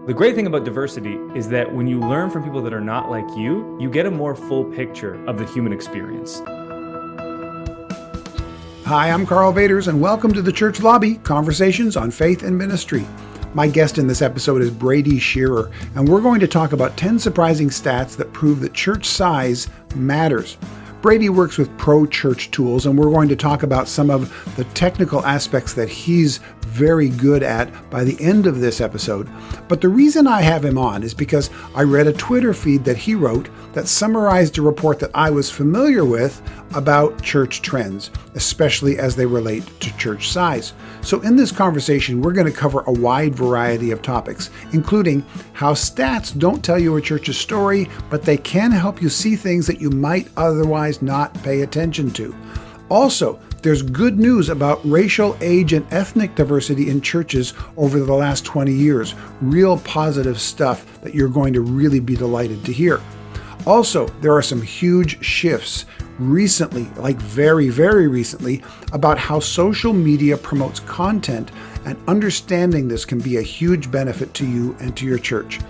The great thing about diversity is that when you learn from people that are not like you get a more full picture of the human experience. Hi, I'm Karl Vaters, and welcome to the Church Lobby, Conversations on Faith and Ministry. My guest in this episode is Brady Shearer, and we're going to talk about 10 surprising stats that prove that church size matters. Brady works with pro-church tools, and we're going to talk about some of the technical aspects that he's very good at by the end of this episode. But the reason I have him on is because I read a Twitter feed that he wrote that summarized a report that I was familiar with about church trends, especially as they relate to church size. So in this conversation, we're going to cover a wide variety of topics, including how stats don't tell you a church's story, but they can help you see things that you might otherwise not pay attention to. Also, there's good news about racial, age, and ethnic diversity in churches over the last 20 years. Real positive stuff that you're going to really be delighted to hear. Also, there are some huge shifts recently, like very, very recently, about how social media promotes content, and understanding this can be a huge benefit to you and to your church.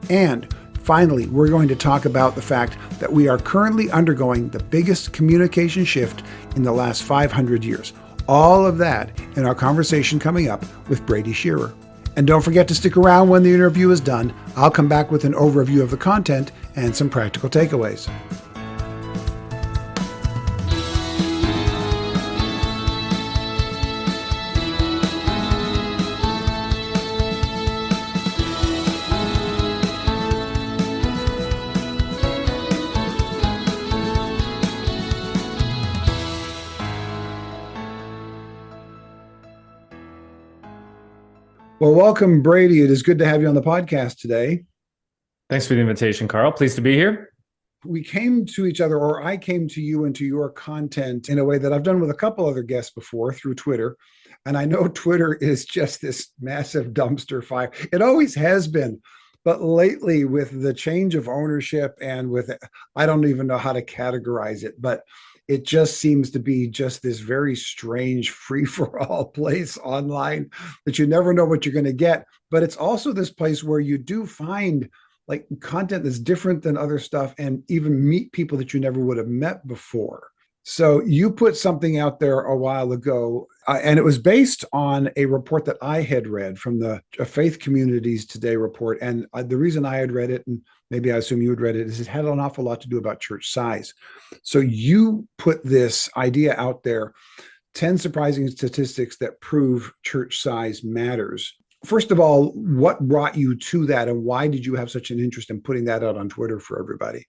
And finally, we're going to talk about the fact that we are currently undergoing the biggest communication shift in the last 500 years. All of that in our conversation coming up with Brady Shearer. And don't forget to stick around when the interview is done. I'll come back with an overview of the content and some practical takeaways. Well, welcome, Brady. It is good to have you on the podcast today. Thanks for the invitation, Karl. Pleased to be here. We came to each other, or I came to you and to your content in a way that I've done with a couple other guests before through Twitter. And I know Twitter is just this massive dumpster fire. It always has been. But lately, with the change of ownership and with, I don't even know how to categorize it, but it just seems to be just this very strange free-for-all place online that you never know what you're going to get. But it's also this place where you do find like content that's different than other stuff and even meet people that you never would have met before. So you put something out there a while ago, and it was based on a report that I had read from the Faith Communities Today report. And the reason I had read it, and maybe I assume you had read it, is it had an awful lot to do about church size. So you put this idea out there, 10 surprising statistics that prove church size matters. First of all, what brought you to that, and why did you have such an interest in putting that out on Twitter for everybody?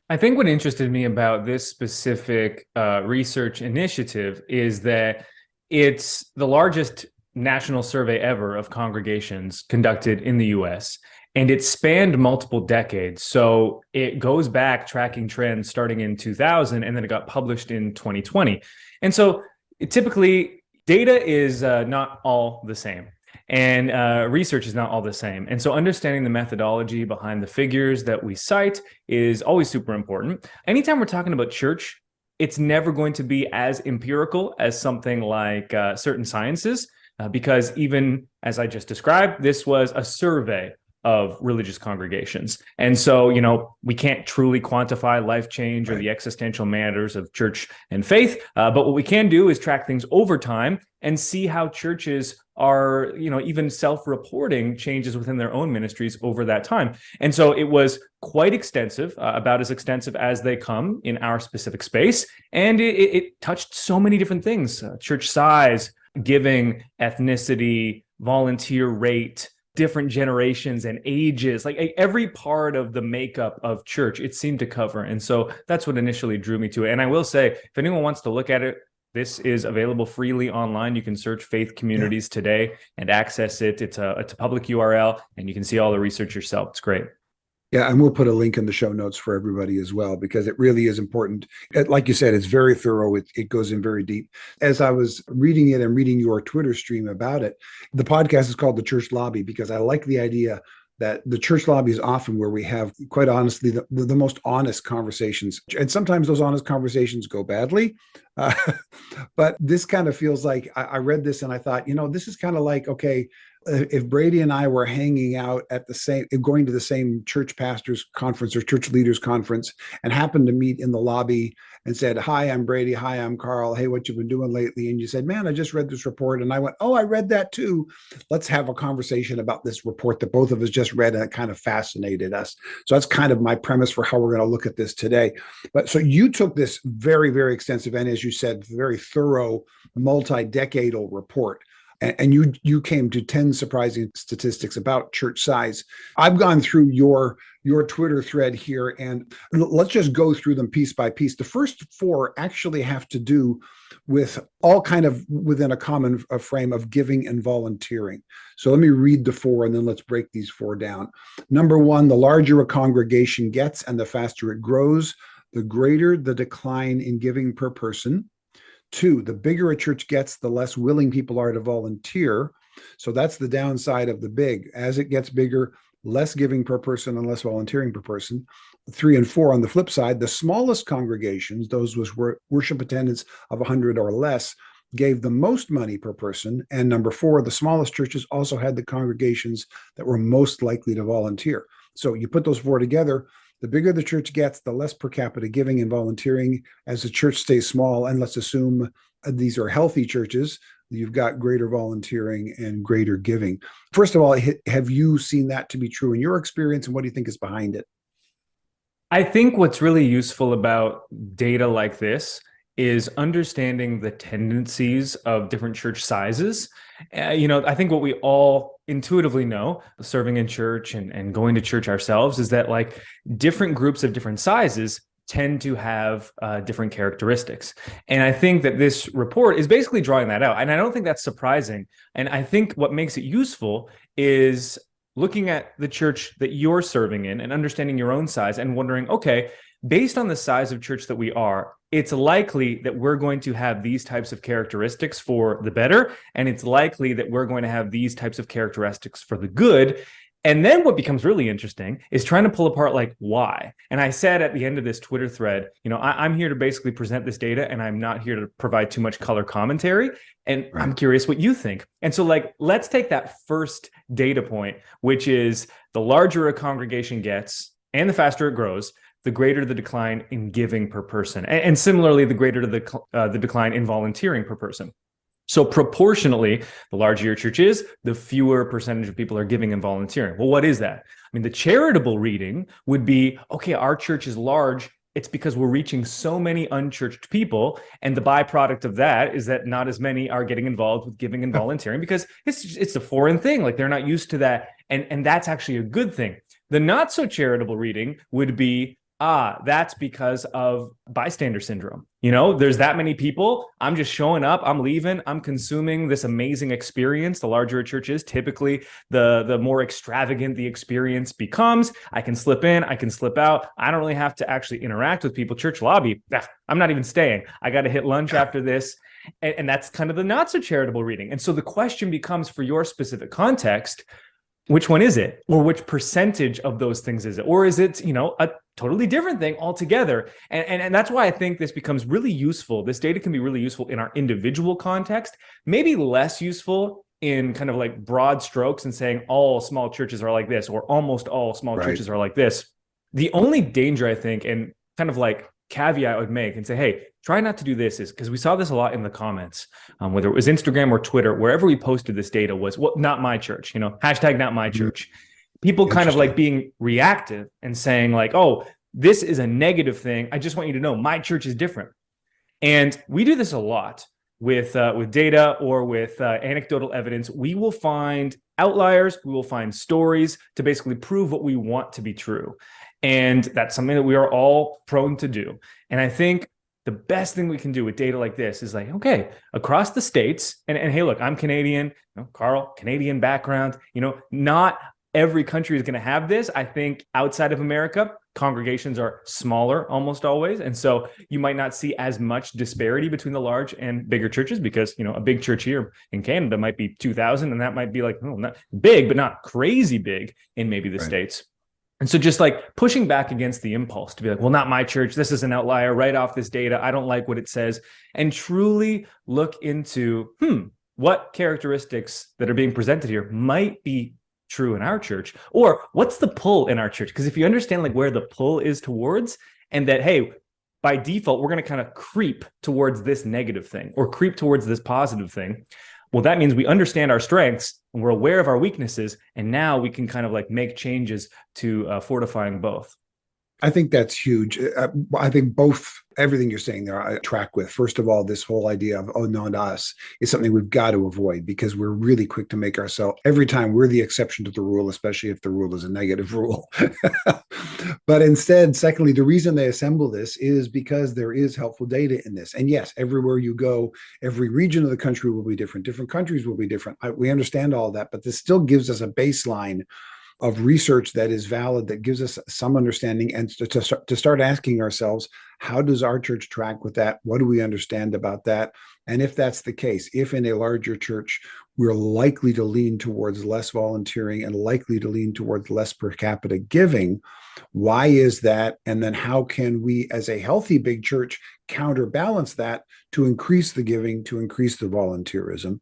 I think what interested me about this specific research initiative is that it's the largest national survey ever of congregations conducted in the US, and it spanned multiple decades. So it goes back tracking trends starting in 2000, and then it got published in 2020. And so typically data is not all the same. And research is not all the same. And so understanding the methodology behind the figures that we cite is always super important. Anytime we're talking about church, it's never going to be as empirical as something like certain sciences, because even as I just described, this was a survey of religious congregations. And so, we can't truly quantify life change or the existential matters of church and faith. But what we can do is track things over time and see how churches are, even self-reporting changes within their own ministries over that time. And so it was quite extensive, about as extensive as they come in our specific space. And it touched so many different things: church size, giving, ethnicity, volunteer rate, different generations and ages, like every part of the makeup of church, it seemed to cover. And so that's what initially drew me to it. And I will say, if anyone wants to look at it, this is available freely online. You can search Faith Communities Today and access it. It's a public URL, and you can see all the research yourself. It's great. Yeah, and we'll put a link in the show notes for everybody as well, because it really is important. Like you said, it's very thorough. It goes in very deep. As I was reading it and reading your Twitter stream about it, the podcast is called The Church Lobby, because I like the idea that the church lobby is often where we have, quite honestly, the most honest conversations. And sometimes those honest conversations go badly, But this kind of feels like I read this and I thought, this is kind of like, okay, if Brady and I were hanging out at the same, going to the same church pastors conference or church leaders conference and happened to meet in the lobby and said, "Hi, I'm Brady. Hi, I'm Karl. Hey, what you been doing lately?" And you said, "Man, I just read this report." And I went, "Oh, I read that too. Let's have a conversation about this report that both of us just read." And it kind of fascinated us. So that's kind of my premise for how we're going to look at this today. But so you took this very, very extensive and, as you said, very thorough, multi-decadal report, and you came to 10 surprising statistics about church size. I've gone through your Twitter thread here, and let's just go through them piece by piece. The first four actually have to do with all kind of within a common frame of giving and volunteering. So let me read the four, and then let's break these four down. Number one, the larger a congregation gets and the faster it grows, the greater the decline in giving per person. Two, the bigger a church gets, the less willing people are to volunteer. So that's the downside of the big. As it gets bigger, less giving per person and less volunteering per person. Three and four, on the flip side, the smallest congregations, those with worship attendance of 100 or less, gave the most money per person. And number four, the smallest churches also had the congregations that were most likely to volunteer. So you put those four together, the bigger the church gets, the less per capita giving and volunteering. As the church stays small, and let's assume these are healthy churches, you've got greater volunteering and greater giving. First of all, have you seen that to be true in your experience, and what do you think is behind it? I think what's really useful about data like this is understanding the tendencies of different church sizes. I think what we all intuitively know, serving in church and going to church ourselves, is that like different groups of different sizes tend to have different characteristics. And I think that this report is basically drawing that out. And I don't think that's surprising. And I think what makes it useful is looking at the church that you're serving in and understanding your own size and wondering, okay, based on the size of church that we are, it's likely that we're going to have these types of characteristics for the better, and it's likely that we're going to have these types of characteristics for the good. And then what becomes really interesting is trying to pull apart like why. And I said at the end of this Twitter thread, I'm here to basically present this data, and I'm not here to provide too much color commentary. And right. I'm curious what you think. And so let's take that first data point, which is the larger a congregation gets and the faster it grows, the greater the decline in giving per person. And similarly, the greater the decline in volunteering per person. So proportionally, the larger your church is, the fewer percentage of people are giving and volunteering. Well, what is that? I mean, the charitable reading would be, okay, our church is large. It's because we're reaching so many unchurched people. And the byproduct of that is that not as many are getting involved with giving and volunteering because it's a foreign thing. Like they're not used to that. And that's actually a good thing. The not so charitable reading would be, that's because of bystander syndrome. There's that many people. I'm just showing up. I'm leaving. I'm consuming this amazing experience. The larger a church is, typically the more extravagant the experience becomes. I can slip in. I can slip out. I don't really have to actually interact with people. Church lobby, I'm not even staying. I got to hit lunch after this. And that's kind of the not so charitable reading. And so the question becomes, for your specific context, which one is it? Or which percentage of those things is it? Or is it, a totally different thing altogether? And that's why I think this becomes really useful. This data can be really useful in our individual context, maybe less useful in kind of like broad strokes and saying all small churches are like this, or almost all small churches are like this. The only danger, I think, and kind of like caveat I would make and say, hey, try not to do this, is because we saw this a lot in the comments, whether it was Instagram or Twitter, wherever we posted this data was, well, not my church, hashtag not my church. People kind of like being reactive and saying like, oh, this is a negative thing. I just want you to know my church is different. And we do this a lot with data or with anecdotal evidence. We will find outliers. We will find stories to basically prove what we want to be true. And that's something that we are all prone to do. And I think the best thing we can do with data like this is like, okay, across the states, and hey, look, I'm Canadian, Karl, Canadian background, not every country is going to have this. I think outside of America, congregations are smaller almost always. And so you might not see as much disparity between the large and bigger churches because, a big church here in Canada might be 2,000, and that might be like, not big, but not crazy big in maybe the States. And so just like pushing back against the impulse to be like, well, not my church. This is an outlier. Write off this data. I don't like what it says. And truly look into, what characteristics that are being presented here might be true in our church, or what's the pull in our church? Because if you understand like where the pull is towards, and that, hey, by default, we're going to kind of creep towards this negative thing or creep towards this positive thing. Well, that means we understand our strengths and we're aware of our weaknesses. And now we can kind of like make changes to fortifying both. I think that's huge. I think everything you're saying there, I track with. First of all, this whole idea of, oh, not us is something we've got to avoid because we're really quick to make ourselves, every time we're the exception to the rule, especially if the rule is a negative rule. But instead, secondly, the reason they assemble this is because there is helpful data in this. And yes, everywhere you go, every region of the country will be different. Different countries will be different. We understand all that, but this still gives us a baseline of research that is valid, that gives us some understanding, and to start asking ourselves, how does our church track with that? What do we understand about that? And if that's the case, if in a larger church, we're likely to lean towards less volunteering and likely to lean towards less per capita giving, why is that? And then how can we, as a healthy big church, counterbalance that to increase the giving, to increase the volunteerism?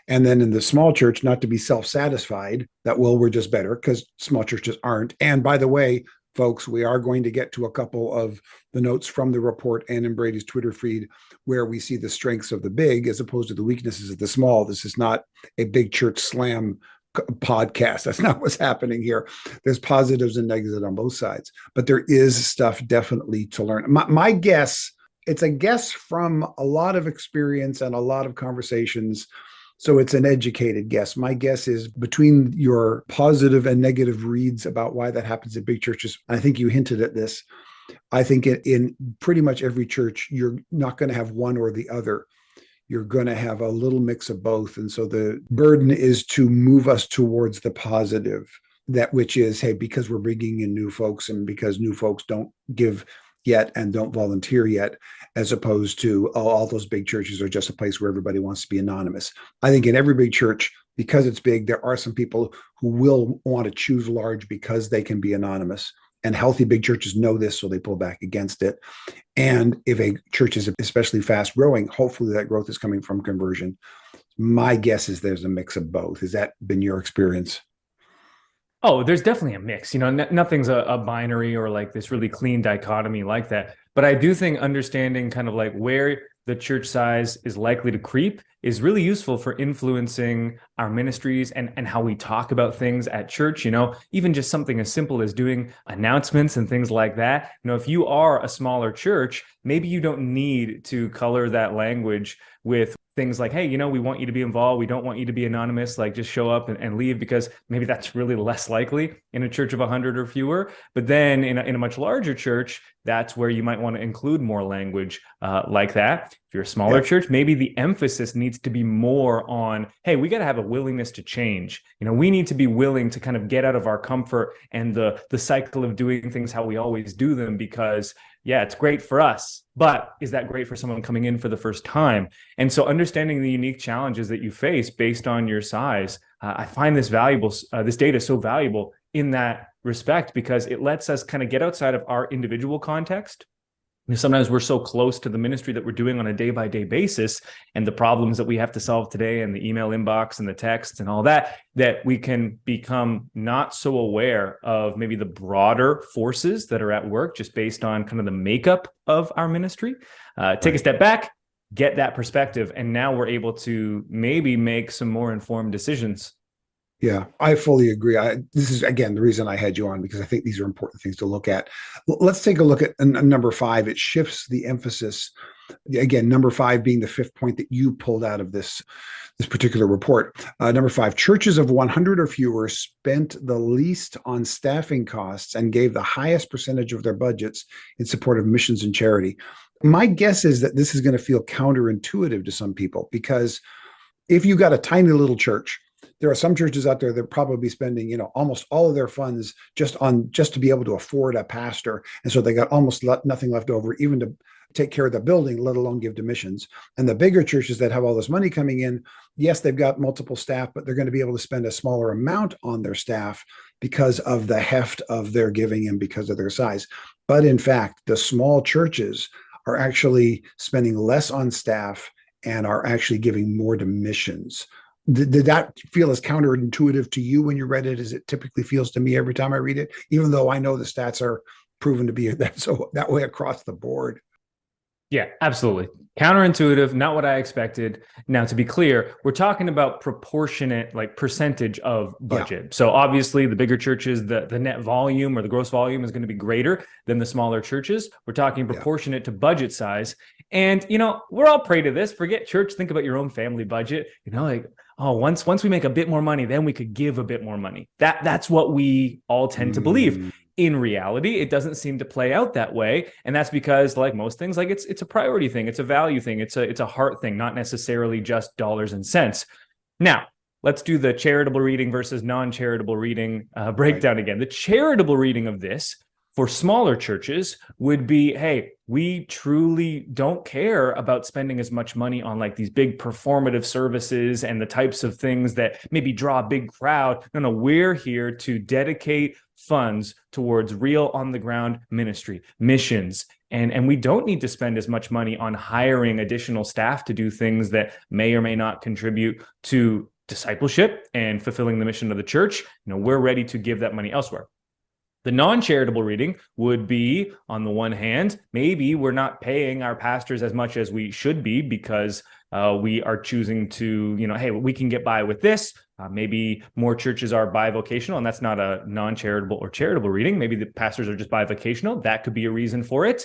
And then in the small church, not to be self-satisfied that, well, we're just better, because small churches aren't. And by the way, folks, we are going to get to a couple of the notes from the report and in Brady's Twitter feed where we see the strengths of the big as opposed to the weaknesses of the small. This is not a big church slam podcast. That's not what's happening here. There's positives and negatives on both sides, but there is stuff definitely to learn. My guess, it's a guess from a lot of experience and a lot of conversations. So it's an educated guess. My guess is between your positive and negative reads about why that happens in big churches, I think you hinted at this. I think in pretty much every church, you're not going to have one or the other. You're going to have a little mix of both. And so the burden is to move us towards the positive, that which is, hey, because we're bringing in new folks and because new folks don't give yet and don't volunteer yet, as opposed to, oh, all those big churches are just a place where everybody wants to be anonymous. I think in every big church, because it's big, there are some people who will want to choose large because they can be anonymous. And healthy big churches know this, so they pull back against it. And if a church is especially fast growing, hopefully that growth is coming from conversion. My guess is there's a mix of both. Has that been your experience? Oh, there's definitely a mix. Nothing's a binary or like this really clean dichotomy like that. But I do think understanding kind of like where the church size is likely to creep is really useful for influencing our ministries and how we talk about things at church. Even just something as simple as doing announcements and things like that. If you are a smaller church, maybe you don't need to color that language with things like, hey, we want you to be involved. We don't want you to be anonymous, like just show up and leave, because maybe that's really less likely in a church of 100 or fewer. But then in a much larger church, that's where you might want to include more language like that. If you're a smaller church, maybe the emphasis needs to be more on, hey, we got to have a willingness to change. We need to be willing to kind of get out of our comfort and the cycle of doing things how we always do them, because yeah, it's great for us, but is that great for someone coming in for the first time? And so understanding the unique challenges that you face based on your size, I find this data so valuable in that respect, because it lets us kind of get outside of our individual context. Sometimes we're so close to the ministry that we're doing on a day-by-day basis and the problems that we have to solve today and the email inbox and the texts and all that we can become not so aware of maybe the broader forces that are at work just based on kind of the makeup of our ministry. Take a step back, get that perspective, and now we're able to maybe make some more informed decisions. Yeah, I fully agree. This is, again, the reason I had you on, because I think these are important things to look at. Let's take a look at number 5. It shifts the emphasis. Again, number 5 being the fifth point that you pulled out of this particular report. Number 5, churches of 100 or fewer spent the least on staffing costs and gave the highest percentage of their budgets in support of missions and charity. My guess is that this is going to feel counterintuitive to some people, because if you got a tiny little church, there are some churches out there that are probably spending, almost all of their funds just to be able to afford a pastor. And so they got almost nothing left over, even to take care of the building, let alone give to missions. And the bigger churches that have all this money coming in, yes, they've got multiple staff, but they're going to be able to spend a smaller amount on their staff because of the heft of their giving and because of their size. But in fact, the small churches are actually spending less on staff and are actually giving more to missions. Did that feel as counterintuitive to you when you read it as it typically feels to me every time I read it, even though I know the stats are proven to be that way across the board? Yeah, absolutely. Counterintuitive, not what I expected. Now, to be clear, we're talking about proportionate, like percentage of budget. Yeah. So obviously the bigger churches, the net volume or the gross volume is going to be greater than the smaller churches. We're talking proportionate to budget size. And, we're all prey to this. Forget church. Think about your own family budget. Once we make a bit more money, then we could give a bit more money. That's what we all tend to believe. In reality, it doesn't seem to play out that way. And that's because, like most things, like it's a priority thing. It's a value thing. It's a heart thing, not necessarily just dollars and cents. Now, let's do the charitable reading versus non-charitable reading breakdown again. The charitable reading of this for smaller churches would be, hey, we truly don't care about spending as much money on like these big performative services and the types of things that maybe draw a big crowd. No, we're here to dedicate funds towards real on the ground ministry, missions. And we don't need to spend as much money on hiring additional staff to do things that may or may not contribute to discipleship and fulfilling the mission of the church. We're ready to give that money elsewhere. The non-charitable reading would be, on the one hand, maybe we're not paying our pastors as much as we should be because we are choosing to, hey, we can get by with this. Maybe more churches are bivocational, and that's not a non-charitable or charitable reading. Maybe the pastors are just bivocational. That could be a reason for it,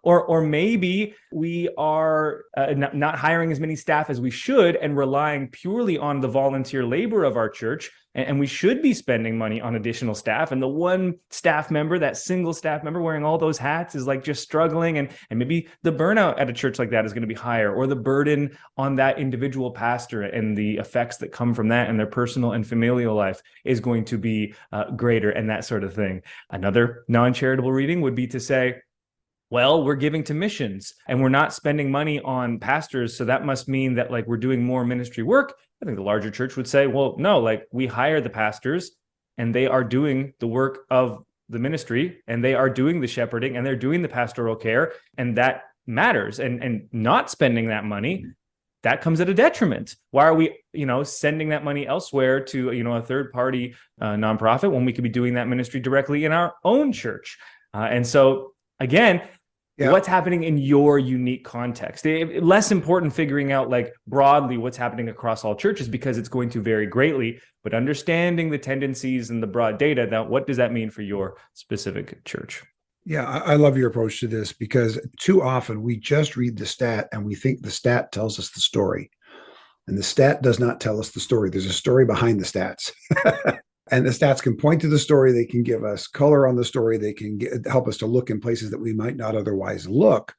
or maybe we are not hiring as many staff as we should and relying purely on the volunteer labor of our church. And we should be spending money on additional staff. And the one staff member, that single staff member wearing all those hats is like just struggling. And maybe the burnout at a church like that is going to be higher, or the burden on that individual pastor and the effects that come from that and their personal and familial life is going to be greater, and that sort of thing. Another non-charitable reading would be to say, well, we're giving to missions and we're not spending money on pastors. So that must mean that like we're doing more ministry work. I think the larger church would say, well, no, like we hire the pastors and they are doing the work of the ministry and they are doing the shepherding and they're doing the pastoral care. And that matters. And not spending that money, that comes at a detriment. Why are we, sending that money elsewhere to, a third party nonprofit when we could be doing that ministry directly in our own church? And so again, what's happening in your unique context? Less important figuring out like broadly what's happening across all churches because it's going to vary greatly, but understanding the tendencies and the broad data, that what does that mean for your specific church? Yeah, I love your approach to this because too often we just read the stat and we think the stat tells us the story. And the stat does not tell us the story. There's a story behind the stats. And the stats can point to the story. They can give us color on the story. They can help us to look in places that we might not otherwise look.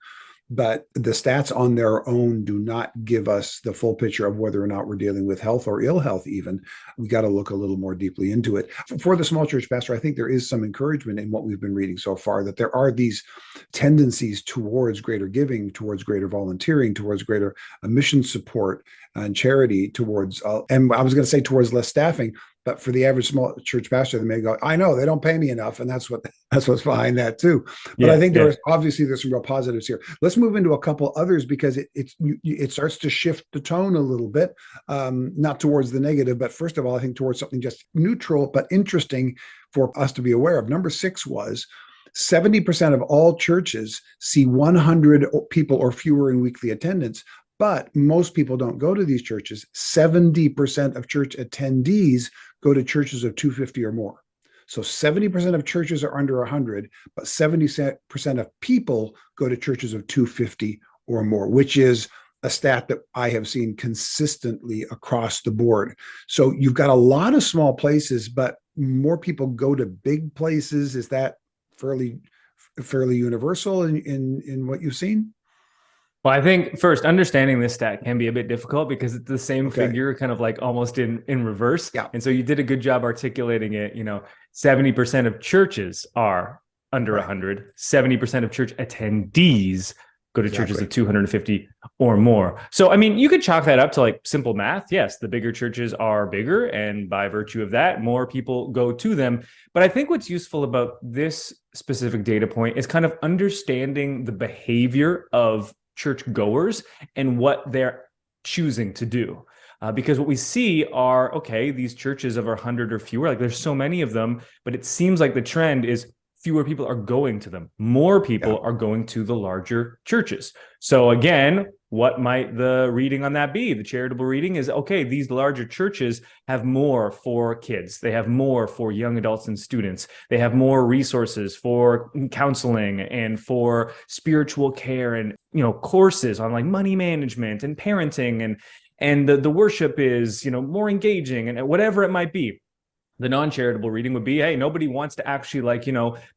But the stats on their own do not give us the full picture of whether or not we're dealing with health or ill health even. We got to look a little more deeply into it. For the small church pastor, I think there is some encouragement in what we've been reading so far, that there are these tendencies towards greater giving, towards greater volunteering, towards greater mission support and charity, towards, and I was going to say towards less staffing. But for the average small church pastor, they may go, I know they don't pay me enough. And that's what's behind that too. But I think there's some real positives here. Let's move into a couple others because it starts to shift the tone a little bit, not towards the negative, but first of all, I think towards something just neutral, but interesting for us to be aware of. Number 6 was 70% of all churches see 100 people or fewer in weekly attendance. But most people don't go to these churches. 70% of church attendees go to churches of 250 or more. So 70% of churches are under 100, but 70% of people go to churches of 250 or more, which is a stat that I have seen consistently across the board. So you've got a lot of small places, but more people go to big places. Is that fairly universal in what you've seen? Well, I think first, understanding this stat can be a bit difficult because it's the same figure kind of like almost in reverse. Yeah. And so you did a good job articulating it. 70% of churches are under 100, 70% of church attendees go to churches of 250 or more. So, I mean, you could chalk that up to like simple math. Yes, the bigger churches are bigger, and by virtue of that, more people go to them. But I think what's useful about this specific data point is kind of understanding the behavior of church goers and what they're choosing to do. Because what we see are, okay, these churches of 100 or fewer, like there's so many of them, but it seems like the trend is fewer people are going to them. More people are going to the larger churches. So again, what might the reading on that be? The charitable reading is, okay, these larger churches have more for kids. They have more for young adults and students. They have more resources for counseling and for spiritual care and, courses on like money management and parenting, and the worship is, more engaging, and whatever it might be. The non-charitable reading would be, hey, nobody wants to actually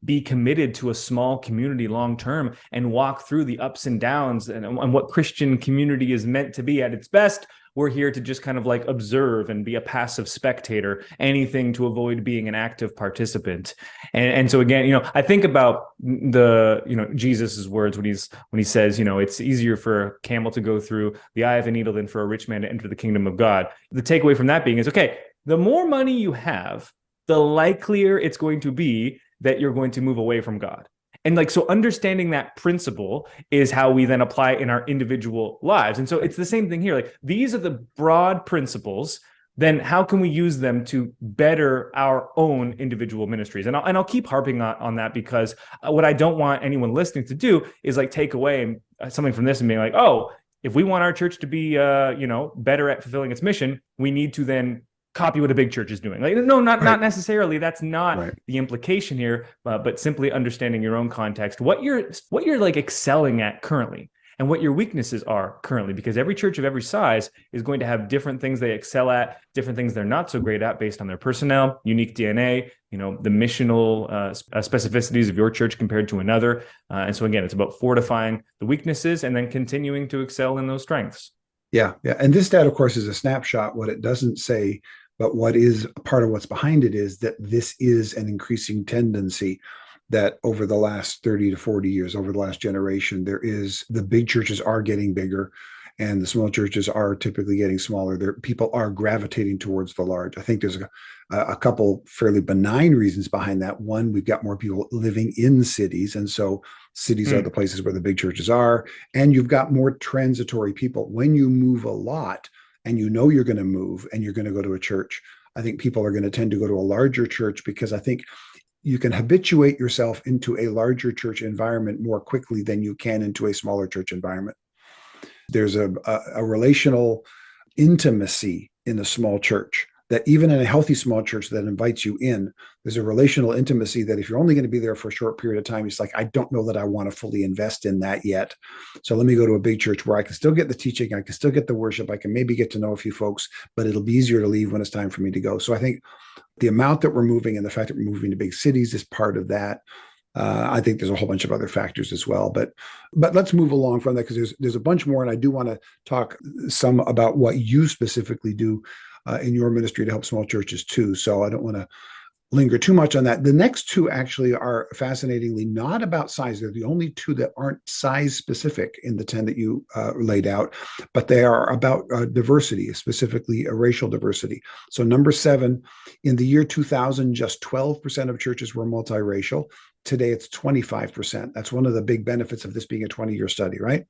be committed to a small community long term and walk through the ups and downs and what Christian community is meant to be at its best. We're here to just kind of observe and be a passive spectator, anything to avoid being an active participant. And so again, I think about Jesus's words when he says, it's easier for a camel to go through the eye of a needle than for a rich man to enter the kingdom of God. The takeaway from that being is, okay, the more money you have, the likelier it's going to be that you're going to move away from God. And so understanding that principle is how we then apply in our individual lives. And so it's the same thing here. These are the broad principles. Then how can we use them to better our own individual ministries? And I'll keep harping on that, because what I don't want anyone listening to do is take away something from this and being like, oh, if we want our church to be better at fulfilling its mission, we need to then copy what a big church is doing. No, not necessarily. That's not the implication here, but simply understanding your own context, what you're excelling at currently, and what your weaknesses are currently, because every church of every size is going to have different things they excel at, different things they're not so great at based on their personnel, unique DNA, the missional specificities of your church compared to another. And so again, it's about fortifying the weaknesses and then continuing to excel in those strengths. Yeah. And this data, of course, is a snapshot. What it doesn't say, but what is part of what's behind it, is that this is an increasing tendency, that over the last 30 to 40 years, over the last generation, the big churches are getting bigger and the small churches are typically getting smaller. People are gravitating towards the large. I think there's a couple fairly benign reasons behind that. One, we've got more people living in cities, and so cities are the places where the big churches are, and you've got more transitory people. When you move a lot, and you're going to move and you're going to go to a church, I think people are going to tend to go to a larger church, because I think you can habituate yourself into a larger church environment more quickly than you can into a smaller church environment. There's a relational intimacy in a small church, that even in a healthy small church that invites you in, there's a relational intimacy that if you're only going to be there for a short period of time, it's I don't know that I want to fully invest in that yet. So let me go to a big church where I can still get the teaching, I can still get the worship, I can maybe get to know a few folks, but it'll be easier to leave when it's time for me to go. So I think the amount that we're moving and the fact that we're moving to big cities is part of that. I think there's a whole bunch of other factors as well, but let's move along from that, because there's a bunch more, and I do want to talk some about what you specifically do in your ministry to help small churches too. So I don't want to linger too much on that. The next two actually are fascinatingly not about size. They're the only two that aren't size specific in the 10 that you laid out, but they are about diversity, specifically racial diversity. So number 7, in the year 2000, just 12% of churches were multiracial. Today, it's 25%. That's one of the big benefits of this being a 20-year study, right?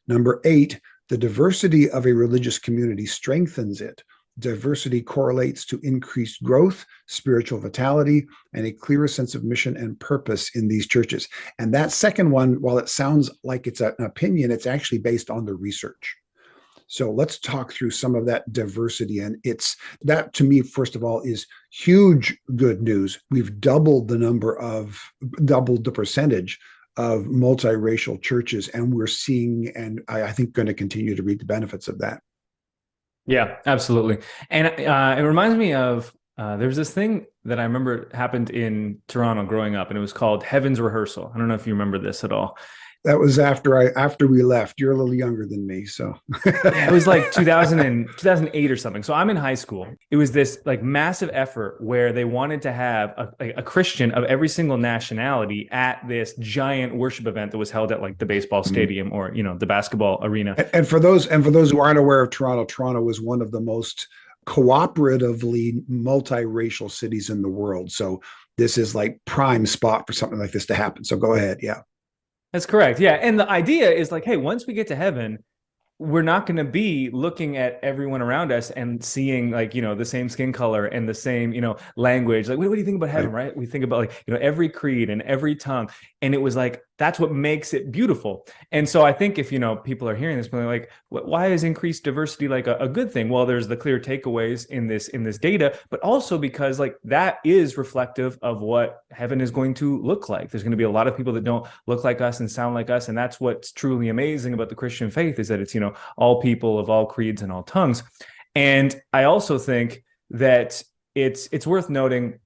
Number 8, the diversity of a religious community strengthens it. Diversity correlates to increased growth, spiritual vitality, and a clearer sense of mission and purpose in these churches. And that second one, while it sounds like it's an opinion, it's actually based on the research. So let's talk through some of that diversity. And that, to me, first of all, is huge good news. We've doubled the percentage of multiracial churches, and we're seeing, and I think going to continue to reap the benefits of that. Yeah, absolutely. And it reminds me of, there's this thing that I remember happened in Toronto growing up, and it was called Heaven's Rehearsal. I don't know if you remember this at all. That was after we left. You're a little younger than me, so Yeah, it was like 2008 or something. So I'm in high school. It was this like massive effort where they wanted to have a Christian of every single nationality at this giant worship event that was held at like the baseball stadium or, the basketball arena. And for those who aren't aware of Toronto, Toronto was one of the most cooperatively multiracial cities in the world. So this is like prime spot for something like this to happen. So go ahead. Yeah. That's correct. Yeah. And the idea is like, hey, once we get to heaven, we're not going to be looking at everyone around us and seeing like the same skin color and the same language. Like what do you think about heaven, right? We think about like every creed and every tongue, and it was like that's what makes it beautiful. And so I think if people are hearing this like, why is increased diversity like a good thing? Well, there's the clear takeaways in this data, but also because like that is reflective of what heaven is going to look like. There's going to be a lot of people that don't look like us and sound like us, and that's what's truly amazing about the Christian faith is that it's all people of all creeds and all tongues. And I also think that it's worth noting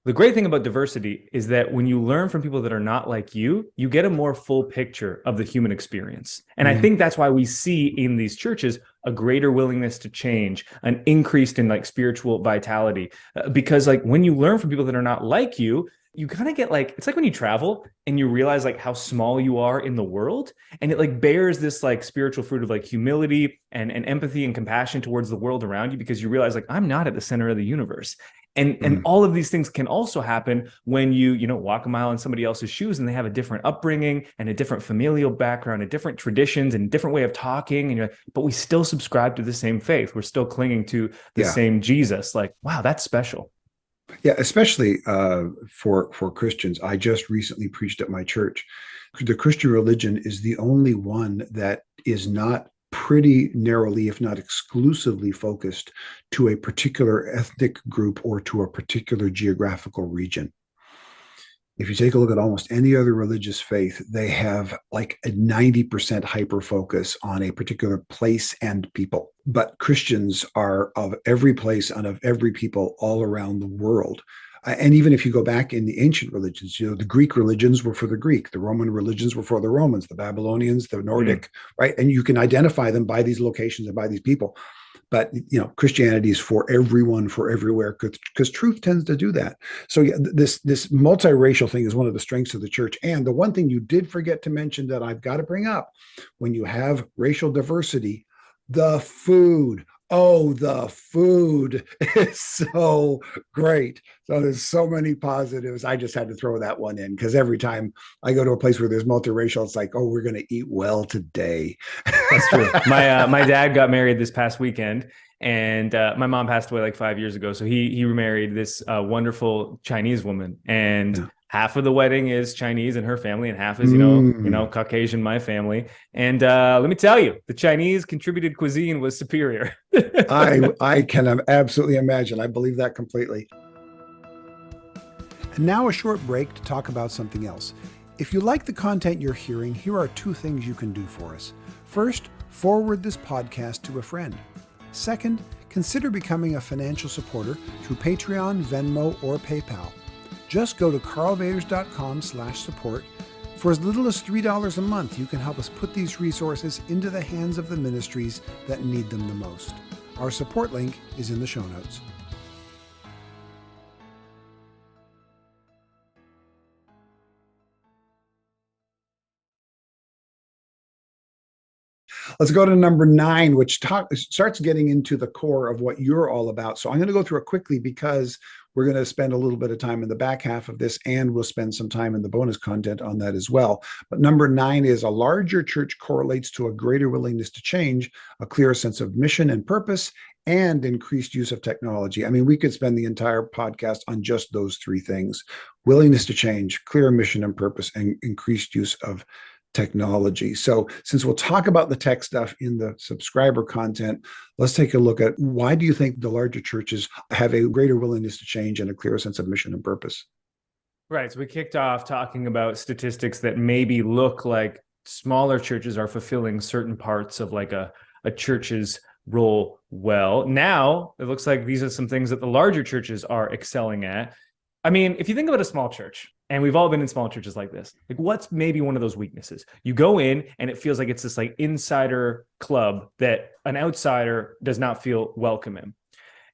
the great thing about diversity is that when you learn from people that are not like you get a more full picture of the human experience. And I think that's why we see in these churches a greater willingness to change, an increase in like spiritual vitality, because like when you learn from people that are not like you kind of get like, it's like when you travel and you realize like how small you are in the world, and it like bears this like spiritual fruit of like humility and empathy and compassion towards the world around you, because you realize like I'm not at the center of the universe. And all of these things can also happen when you walk a mile in somebody else's shoes and they have a different upbringing and a different familial background and different traditions and different way of talking, and you're like, but we still subscribe to the same faith. We're still clinging to the same Jesus. Like, wow, that's special. Yeah, especially for Christians. I just recently preached at my church. The Christian religion is the only one that is not pretty narrowly, if not exclusively, focused to a particular ethnic group or to a particular geographical region. If you take a look at almost any other religious faith, they have like a 90% hyper focus on a particular place and people. But Christians are of every place and of every people all around the world. And even if you go back in the ancient religions, the Greek religions were for the Greek, the Roman religions were for the Romans, the Babylonians, the Nordic, right? And you can identify them by these locations and by these people. But Christianity is for everyone, for everywhere, because truth tends to do that. So yeah, this multiracial thing is one of the strengths of the church. And the one thing you did forget to mention that I've got to bring up, when you have racial diversity, the food. Oh, the food is so great. So there's so many positives. I just had to throw that one in because every time I go to a place where there's multiracial, it's like, oh, we're going to eat well today. That's true. My dad got married this past weekend, and my mom passed away like 5 years ago. So he remarried this wonderful Chinese woman, and half of the wedding is Chinese and her family, and half is Caucasian, my family. And let me tell you, the Chinese contributed cuisine was superior. I can absolutely imagine. I believe that completely. And now a short break to talk about something else. If you like the content you're hearing, here are two things you can do for us. First, forward this podcast to a friend. Second, consider becoming a financial supporter through Patreon, Venmo, or PayPal. Just go to karlvaters.com/support. For as little as $3 a month, you can help us put these resources into the hands of the ministries that need them the most. Our support link is in the show notes. Let's go to number 9, which starts getting into the core of what you're all about. So I'm going to go through it quickly because we're going to spend a little bit of time in the back half of this, and we'll spend some time in the bonus content on that as well. But number 9 is a larger church correlates to a greater willingness to change, a clearer sense of mission and purpose, and increased use of technology. I mean, we could spend the entire podcast on just those 3 things: willingness to change, clear mission and purpose, and increased use of technology. So since we'll talk about the tech stuff in the subscriber content, let's take a look at why do you think the larger churches have a greater willingness to change and a clearer sense of mission and purpose? Right. So we kicked off talking about statistics that maybe look like smaller churches are fulfilling certain parts of like a church's role well. Now it looks like these are some things that the larger churches are excelling at. I mean, if you think about a small church, And we've all been in small churches like this. Like, what's maybe one of those weaknesses? You go in and it feels like it's this like insider club that an outsider does not feel welcome in.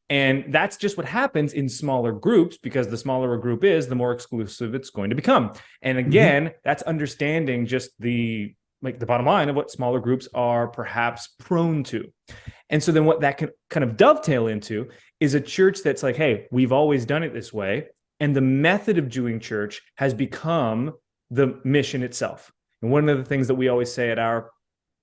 And that's just what happens in smaller groups, because the smaller a group is, the more exclusive it's going to become. And again, that's understanding just the bottom line of what smaller groups are perhaps prone to. And so then what that can kind of dovetail into is a church that's like, hey, we've always done it this way. And the method of doing church has become the mission itself. And one of the things that we always say at our,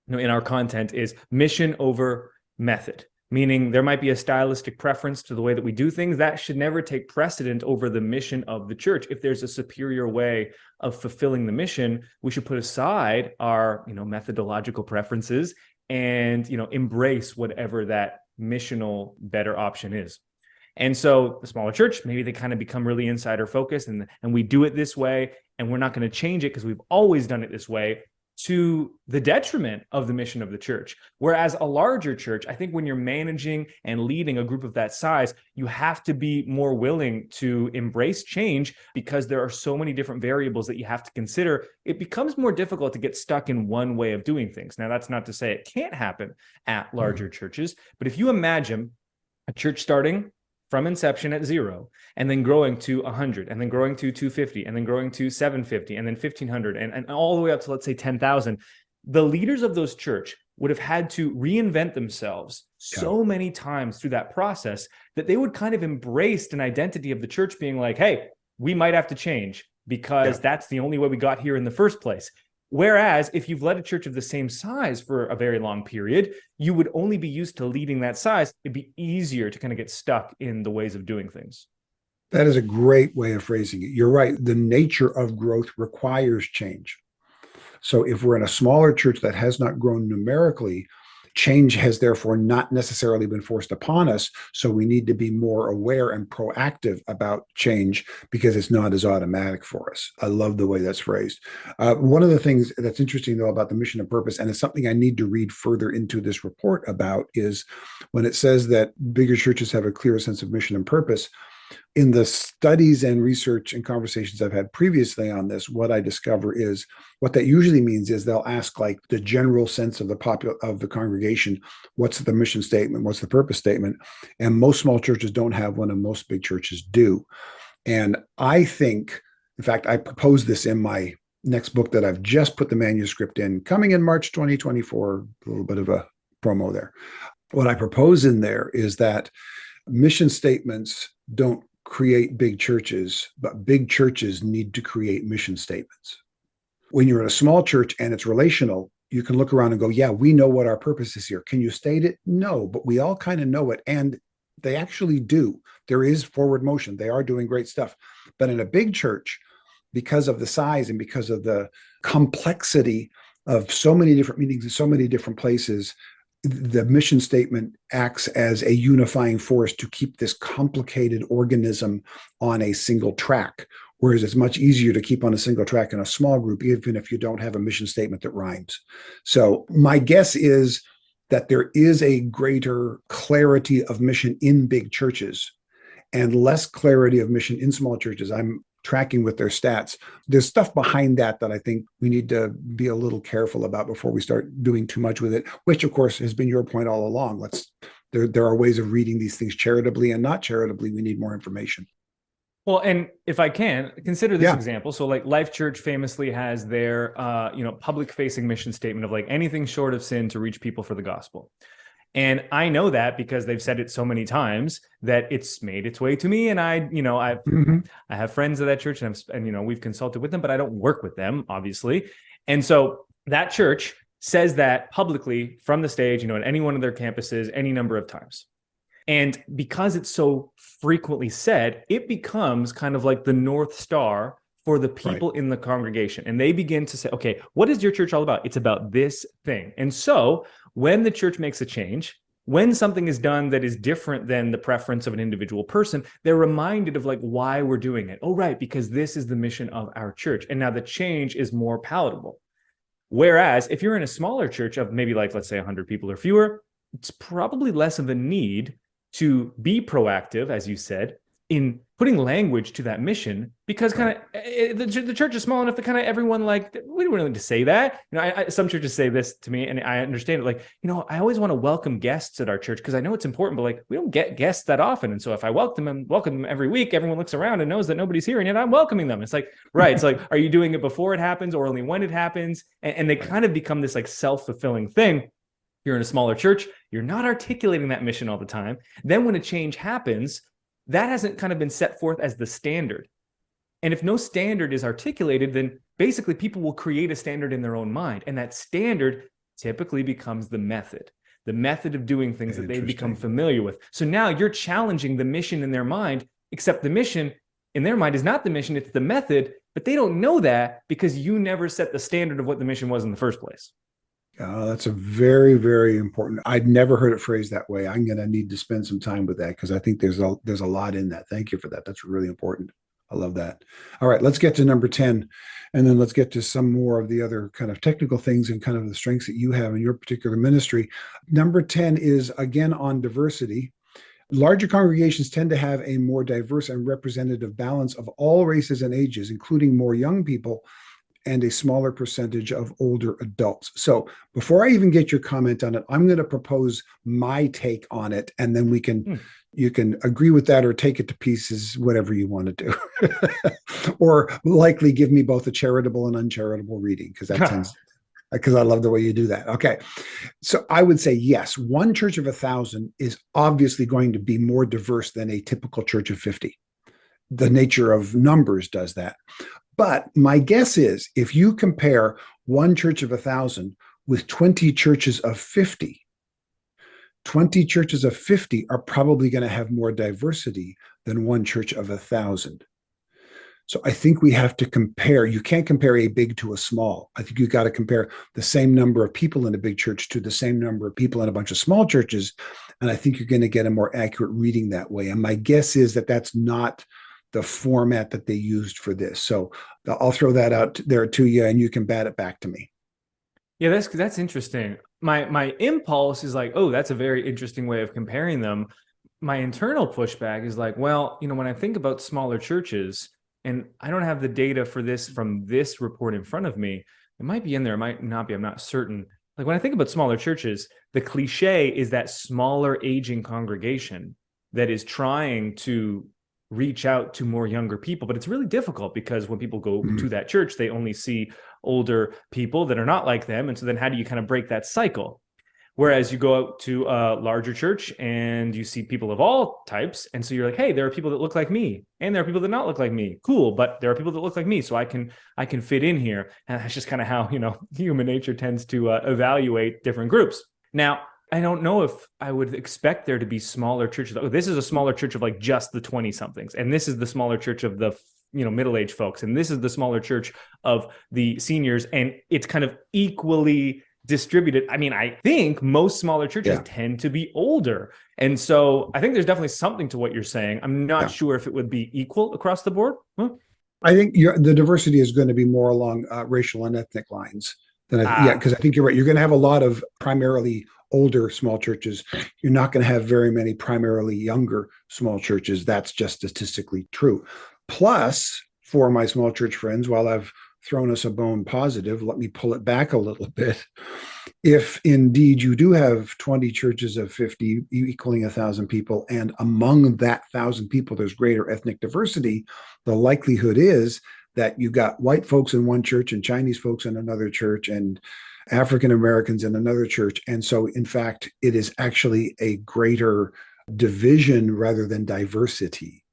in our content is mission over method, meaning there might be a stylistic preference to the way that we do things. That should never take precedent over the mission of the church. If there's a superior way of fulfilling the mission, we should put aside our, methodological preferences and, embrace whatever that missional better option is. And so the smaller church, maybe they kind of become really insider focused and we do it this way and we're not going to change it because we've always done it this way, to the detriment of the mission of the church. Whereas a larger church, I think when you're managing and leading a group of that size, you have to be more willing to embrace change because there are so many different variables that you have to consider. It becomes more difficult to get stuck in one way of doing things. Now, that's not to say it can't happen at larger churches, but if you imagine a church starting from inception at 0 and then growing to 100 and then growing to 250 and then growing to 750 and then 1500 and all the way up to, let's say, 10,000, the leaders of those church would have had to reinvent themselves so many times through that process that they would kind of embraced an identity of the church being like, hey, we might have to change because that's the only way we got here in the first place. Whereas if you've led a church of the same size for a very long period, you would only be used to leading that size. It'd be easier to kind of get stuck in the ways of doing things. That is a great way of phrasing it. You're right. The nature of growth requires change. So if we're in a smaller church that has not grown numerically, change has therefore not necessarily been forced upon us. So we need to be more aware and proactive about change because it's not as automatic for us. I love the way that's phrased. One of the things that's interesting, though, about the mission and purpose, and it's something I need to read further into this report about, is when it says that bigger churches have a clearer sense of mission and purpose. In the studies and research and conversations I've had previously on this, what I discover is what that usually means is they'll ask like the general sense of the congregation, what's the mission statement, what's the purpose statement, and most small churches don't have one, and most big churches do. And I think, in fact, I propose this in my next book that I've just put the manuscript in, coming in March 2024, a little bit of a promo there. What I propose in there is that mission statements don't create big churches, but big churches need to create mission statements. When you're in a small church and it's relational, you can look around and go, yeah, we know what our purpose is here. Can you state it? No, but we all kind of know it. And they actually do. There is forward motion. They are doing great stuff. But in a big church, because of the size and because of the complexity of so many different meetings in so many different places, the mission statement acts as a unifying force to keep this complicated organism on a single track, whereas it's much easier to keep on a single track in a small group, even if you don't have a mission statement that rhymes. So my guess is that there is a greater clarity of mission in big churches and less clarity of mission in small churches. I'm tracking with their stats. There's stuff behind that I think we need to be a little careful about before we start doing too much with it, which of course has been your point all along. There are ways of reading these things charitably and not charitably. We need more information. Well, and if I can consider this example, so like Life Church famously has their, public facing mission statement of like anything short of sin to reach people for the gospel. And I know that because they've said it so many times that it's made its way to me. And I have friends of that church and we've consulted with them, but I don't work with them, obviously. And so that church says that publicly from the stage, at any one of their campuses, any number of times. And because it's so frequently said, it becomes kind of like the North Star for the people in the congregation. And they begin to say, okay, what is your church all about? It's about this thing. And so when the church makes a change, when something is done that is different than the preference of an individual person, they're reminded of like why we're doing it. Oh, right, because this is the mission of our church. And now the change is more palatable. Whereas if you're in a smaller church of maybe like, let's say 100 people or fewer, it's probably less of a need to be proactive, as you said, in putting language to that mission, because kind of the church is small enough that kind of everyone, like, we don't really need to say that. Some churches say this to me, and I understand it. Like, I always want to welcome guests at our church because I know it's important, but like, we don't get guests that often. And so if I welcome them every week, everyone looks around and knows that nobody's here, and yet I'm welcoming them. It's like, right. It's like, are you doing it before it happens or only when it happens? And they kind of become this like self-fulfilling thing. You're in a smaller church, you're not articulating that mission all the time. Then when a change happens, that hasn't kind of been set forth as the standard. And if no standard is articulated, then basically people will create a standard in their own mind. And that standard typically becomes the method of doing things that they become familiar with. So now you're challenging the mission in their mind, except the mission in their mind is not the mission, it's the method. But they don't know that because you never set the standard of what the mission was in the first place. That's a very, very important. I'd never heard it phrased that way. I'm going to need to spend some time with that because I think there's a lot in that. Thank you for that. That's really important. I love that. All right, let's get to number 10, and then let's get to some more of the other kind of technical things and kind of the strengths that you have in your particular ministry. Number 10 is, again, on diversity. Larger congregations tend to have a more diverse and representative balance of all races and ages, including more young people and a smaller percentage of older adults. So before I even get your comment on it, I'm going to propose my take on it, and then you can agree with that or take it to pieces, whatever you want to do. Or likely give me both a charitable and uncharitable reading, because I love the way you do that. Okay. So I would say, yes, one church of 1,000 is obviously going to be more diverse than a typical church of 50. The nature of numbers does that. But my guess is if you compare one church of 1,000 with 20 churches of 50, 20 churches of 50 are probably going to have more diversity than one church of 1,000. So I think we have to compare. You can't compare a big to a small. I think you've got to compare the same number of people in a big church to the same number of people in a bunch of small churches. And I think you're going to get a more accurate reading that way. And my guess is that that's not the format that they used for this. So I'll throw that out there to you, and you can bat it back to me. Yeah, that's interesting. My impulse is like, oh, that's a very interesting way of comparing them. My internal pushback is like, well, when I think about smaller churches, and I don't have the data for this from this report in front of me, it might be in there, it might not be, I'm not certain. Like, when I think about smaller churches, the cliche is that smaller aging congregation that is trying to reach out to more younger people. But it's really difficult because when people go to that church, they only see older people that are not like them. And so then how do you kind of break that cycle? Whereas you go out to a larger church and you see people of all types. And so you're like, hey, there are people that look like me, and there are people that not look like me. Cool. But there are people that look like me. So I can fit in here. And that's just kind of how, human nature tends to evaluate different groups. Now, I don't know if I would expect there to be smaller churches. Oh, this is a smaller church of like just the 20 somethings. And this is the smaller church of the, middle-aged folks. And this is the smaller church of the seniors. And it's kind of equally distributed. I mean, I think most smaller churches tend to be older. And so I think there's definitely something to what you're saying. I'm not sure if it would be equal across the board. Huh? I think the diversity is going to be more along racial and ethnic lines than because I think you're right. You're going to have a lot of primarily older small churches. You're not going to have very many primarily younger small churches. That's just statistically true. Plus, for my small church friends, while I've thrown us a bone positive, let me pull it back a little bit. If indeed you do have 20 churches of 50 equaling 1,000 people, and among that 1,000 people, there's greater ethnic diversity, the likelihood is that you got white folks in one church and Chinese folks in another church and African Americans in another church. And so, in fact, it is actually a greater division rather than diversity.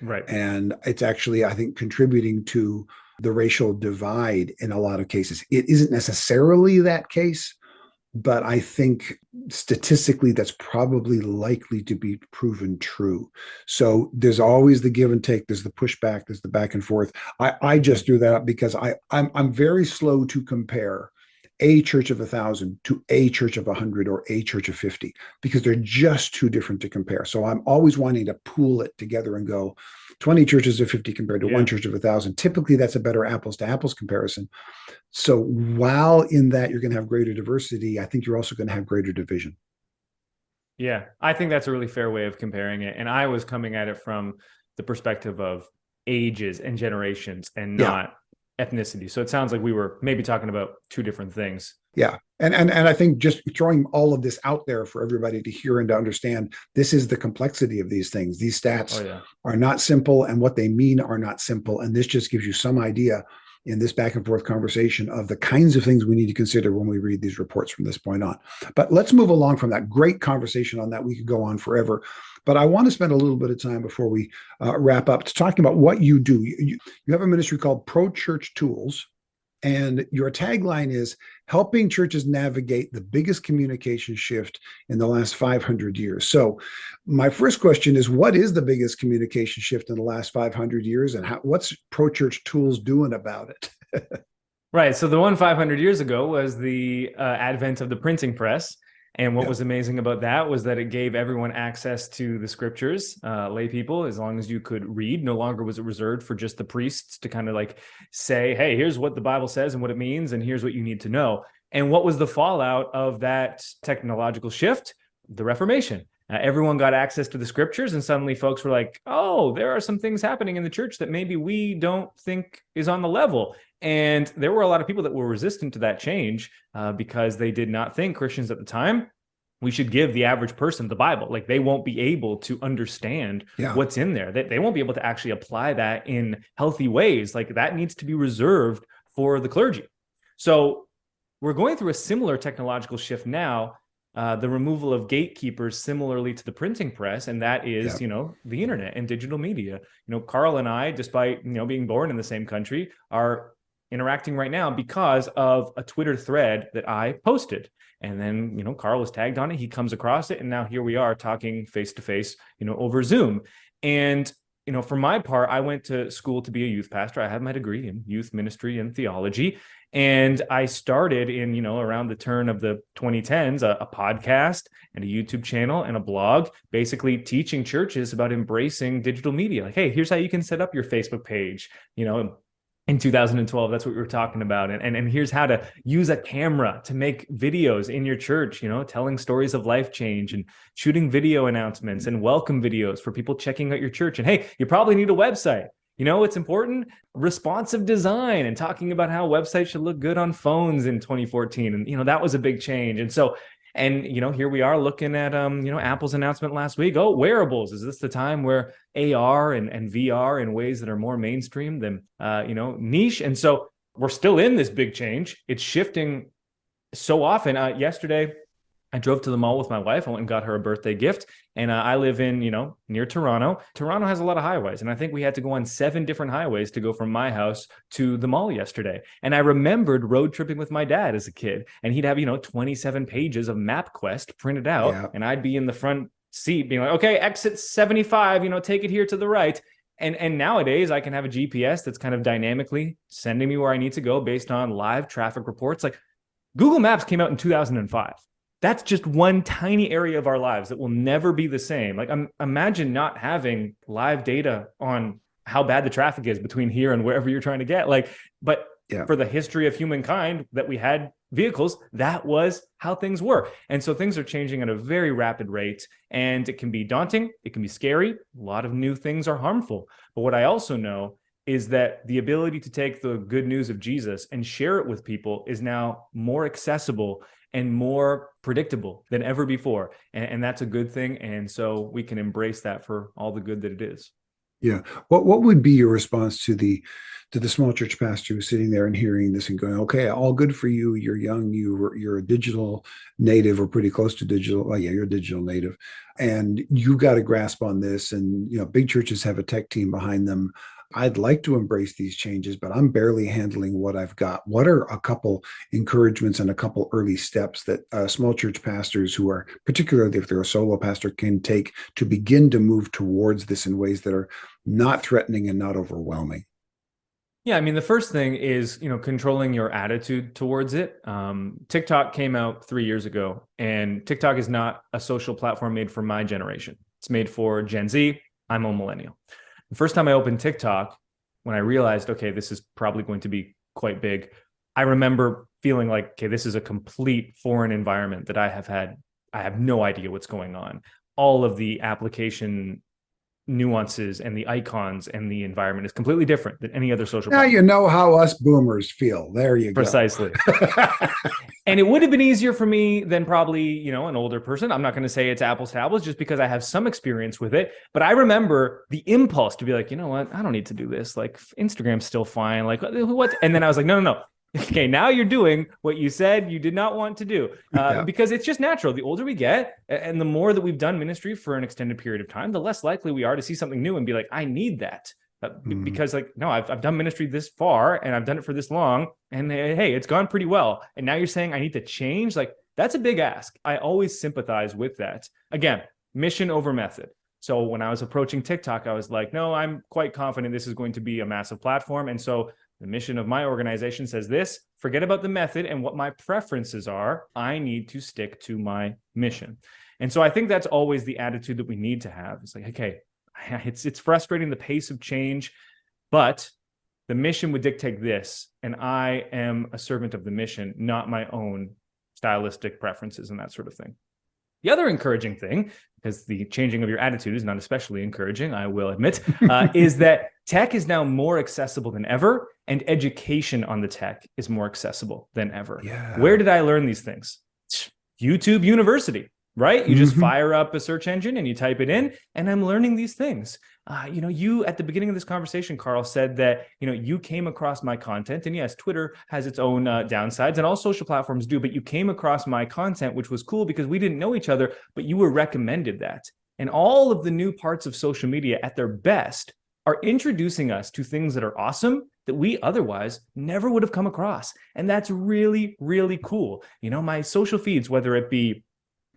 Right. And it's actually, I think, contributing to the racial divide in a lot of cases. It isn't necessarily that case, but I think statistically that's probably likely to be proven true. So there's always the give and take. There's the pushback. There's the back and forth. I just threw that up because I'm very slow to compare a church of 1,000 to a church of 100 or a church of 50 because they're just too different to compare. So I'm always wanting to pool it together and go 20 churches of 50 compared to one church of 1,000. Typically, that's a better apples to apples comparison. So while in that you're going to have greater diversity, I think you're also going to have greater division. Yeah, I think that's a really fair way of comparing it. And I was coming at it from the perspective of ages and generations and Yeah. not ethnicity. So it sounds like we were maybe talking about two different things. Yeah. And I think just throwing all of this out there for everybody to hear and to understand, this is the complexity of these things. These Oh stats yeah. are not simple, and what they mean are not simple. And this just gives you some idea in this back and forth conversation of the kinds of things we need to consider when we read these reports from this point on. But let's move along from that. Great conversation on that. We could go on forever. But I want to spend a little bit of time before we wrap up to talking about what you do. You have a ministry called Pro Church Tools, and your tagline is helping churches navigate the biggest communication shift in the last 500 years. So, my first question is, what is the biggest communication shift in the last 500 years, and what's Pro Church Tools doing about it? Right. So the one 500 years ago was the advent of the printing press. And what Yeah. was amazing about that was that it gave everyone access to the scriptures, lay people, as long as you could read. No longer was it reserved for just the priests to kind of like say, hey, here's what the Bible says and what it means, and here's what you need to know. And what was the fallout of that technological shift? The Reformation. Everyone got access to the scriptures, and suddenly folks were like, oh, there are some things happening in the church that maybe we don't think is on the level. And there were a lot of people that were resistant to that change because they did not think, Christians at the time, we should give the average person the Bible. Like, they won't be able to understand Yeah. what's in there. They won't be able to actually apply that in healthy ways. Like, that needs to be reserved for the clergy. So we're going through a similar technological shift now. The removal of gatekeepers similarly to the printing press, and that is, the internet and digital media. Karl and I, despite, being born in the same country, are interacting right now because of a Twitter thread that I posted. And then, Karl was tagged on it. He comes across it. And now here we are talking face to face, over Zoom. And, for my part, I went to school to be a youth pastor. I have my degree in youth ministry and theology. And I started in, around the turn of the 2010s, a podcast and a YouTube channel and a blog, basically teaching churches about embracing digital media. Like, hey, here's how you can set up your Facebook page, in 2012, that's what we were talking about. And here's how to use a camera to make videos in your church, telling stories of life change and shooting video announcements and welcome videos for people checking out your church. And hey, you probably need a website. What's important? Responsive design, and talking about how websites should look good on phones in 2014. And, that was a big change. And so, here we are looking at, Apple's announcement last week. Oh, wearables. Is this the time where AR and VR in ways that are more mainstream than, niche? And so we're still in this big change. It's shifting so often. Yesterday, I drove to the mall with my wife. I went and got her a birthday gift. And I live in, near Toronto. Toronto has a lot of highways. And I think we had to go on 7 different highways to go from my house to the mall yesterday. And I remembered road tripping with my dad as a kid. And he'd have, 27 pages of MapQuest printed out. Yeah. And I'd be in the front seat being like, okay, exit 75, take it here to the right. And nowadays I can have a GPS that's kind of dynamically sending me where I need to go based on live traffic reports. Like, Google Maps came out in 2005. That's just one tiny area of our lives that will never be the same. Like, imagine not having live data on how bad the traffic is between here and wherever you're trying to get. But for the history of humankind that we had vehicles, that was how things were. And so things are changing at a very rapid rate, and it can be daunting. It can be scary. A lot of new things are harmful. But what I also know is that the ability to take the good news of Jesus and share it with people is now more accessible and more predictable than ever before. And that's a good thing. And so we can embrace that for all the good that it is. Yeah. What would be your response to the small church pastor who's sitting there and hearing this and going, okay, all good for you. You're young. You're a digital native, or pretty close to digital. Well, yeah, you're a digital native, and you got a grasp on this. And, big churches have a tech team behind them. I'd like to embrace these changes, but I'm barely handling what I've got. What are a couple encouragements and a couple early steps that small church pastors, who are, particularly if they're a solo pastor, can take to begin to move towards this in ways that are not threatening and not overwhelming? Yeah, I mean, the first thing is, controlling your attitude towards it. TikTok came out 3 years ago, and TikTok is not a social platform made for my generation. It's made for Gen Z. I'm a millennial. The first time I opened TikTok, when I realized, okay, this is probably going to be quite big, I remember feeling like, okay, this is a complete foreign environment that I have no idea what's going on. All of the application nuances and the icons and the environment is completely different than any other social Now platform. you know how us boomers feel. There you go. Precisely. And it would have been easier for me than probably, an older person. I'm not going to say it's apples to apples just because I have some experience with it. But I remember the impulse to be like, you know what? I don't need to do this. Like, Instagram's still fine. Like, what? And then I was like, no. Okay, now you're doing what you said you did not want to do, because it's just natural. The older we get and the more that we've done ministry for an extended period of time, the less likely we are to see something new and be like, I need that. Because no, I've done ministry this far and I've done it for this long, and hey, it's gone pretty well. And now you're saying I need to change? Like, that's a big ask. I always sympathize with that. Again, mission over method. So when I was approaching TikTok, I was like, no, I'm quite confident this is going to be a massive platform. And so the mission of my organization says this: forget about the method and what my preferences are. I need to stick to my mission. And so I think that's always the attitude that we need to have. It's like, okay, it's frustrating, the pace of change, but the mission would dictate this, and I am a servant of the mission, not my own stylistic preferences and that sort of thing. The other encouraging thing, because the changing of your attitude is not especially encouraging, I will admit, is that tech is now more accessible than ever, and education on the tech is more accessible than ever. Yeah. Where did I learn these things? YouTube University. Right? You just fire up a search engine and you type it in, and I'm learning these things. You at the beginning of this conversation, Karl, said that, you came across my content, and yes, Twitter has its own downsides, and all social platforms do, but you came across my content, which was cool because we didn't know each other, but you were recommended that. And all of the new parts of social media at their best are introducing us to things that are awesome that we otherwise never would have come across. And that's really, really cool. My social feeds, whether it be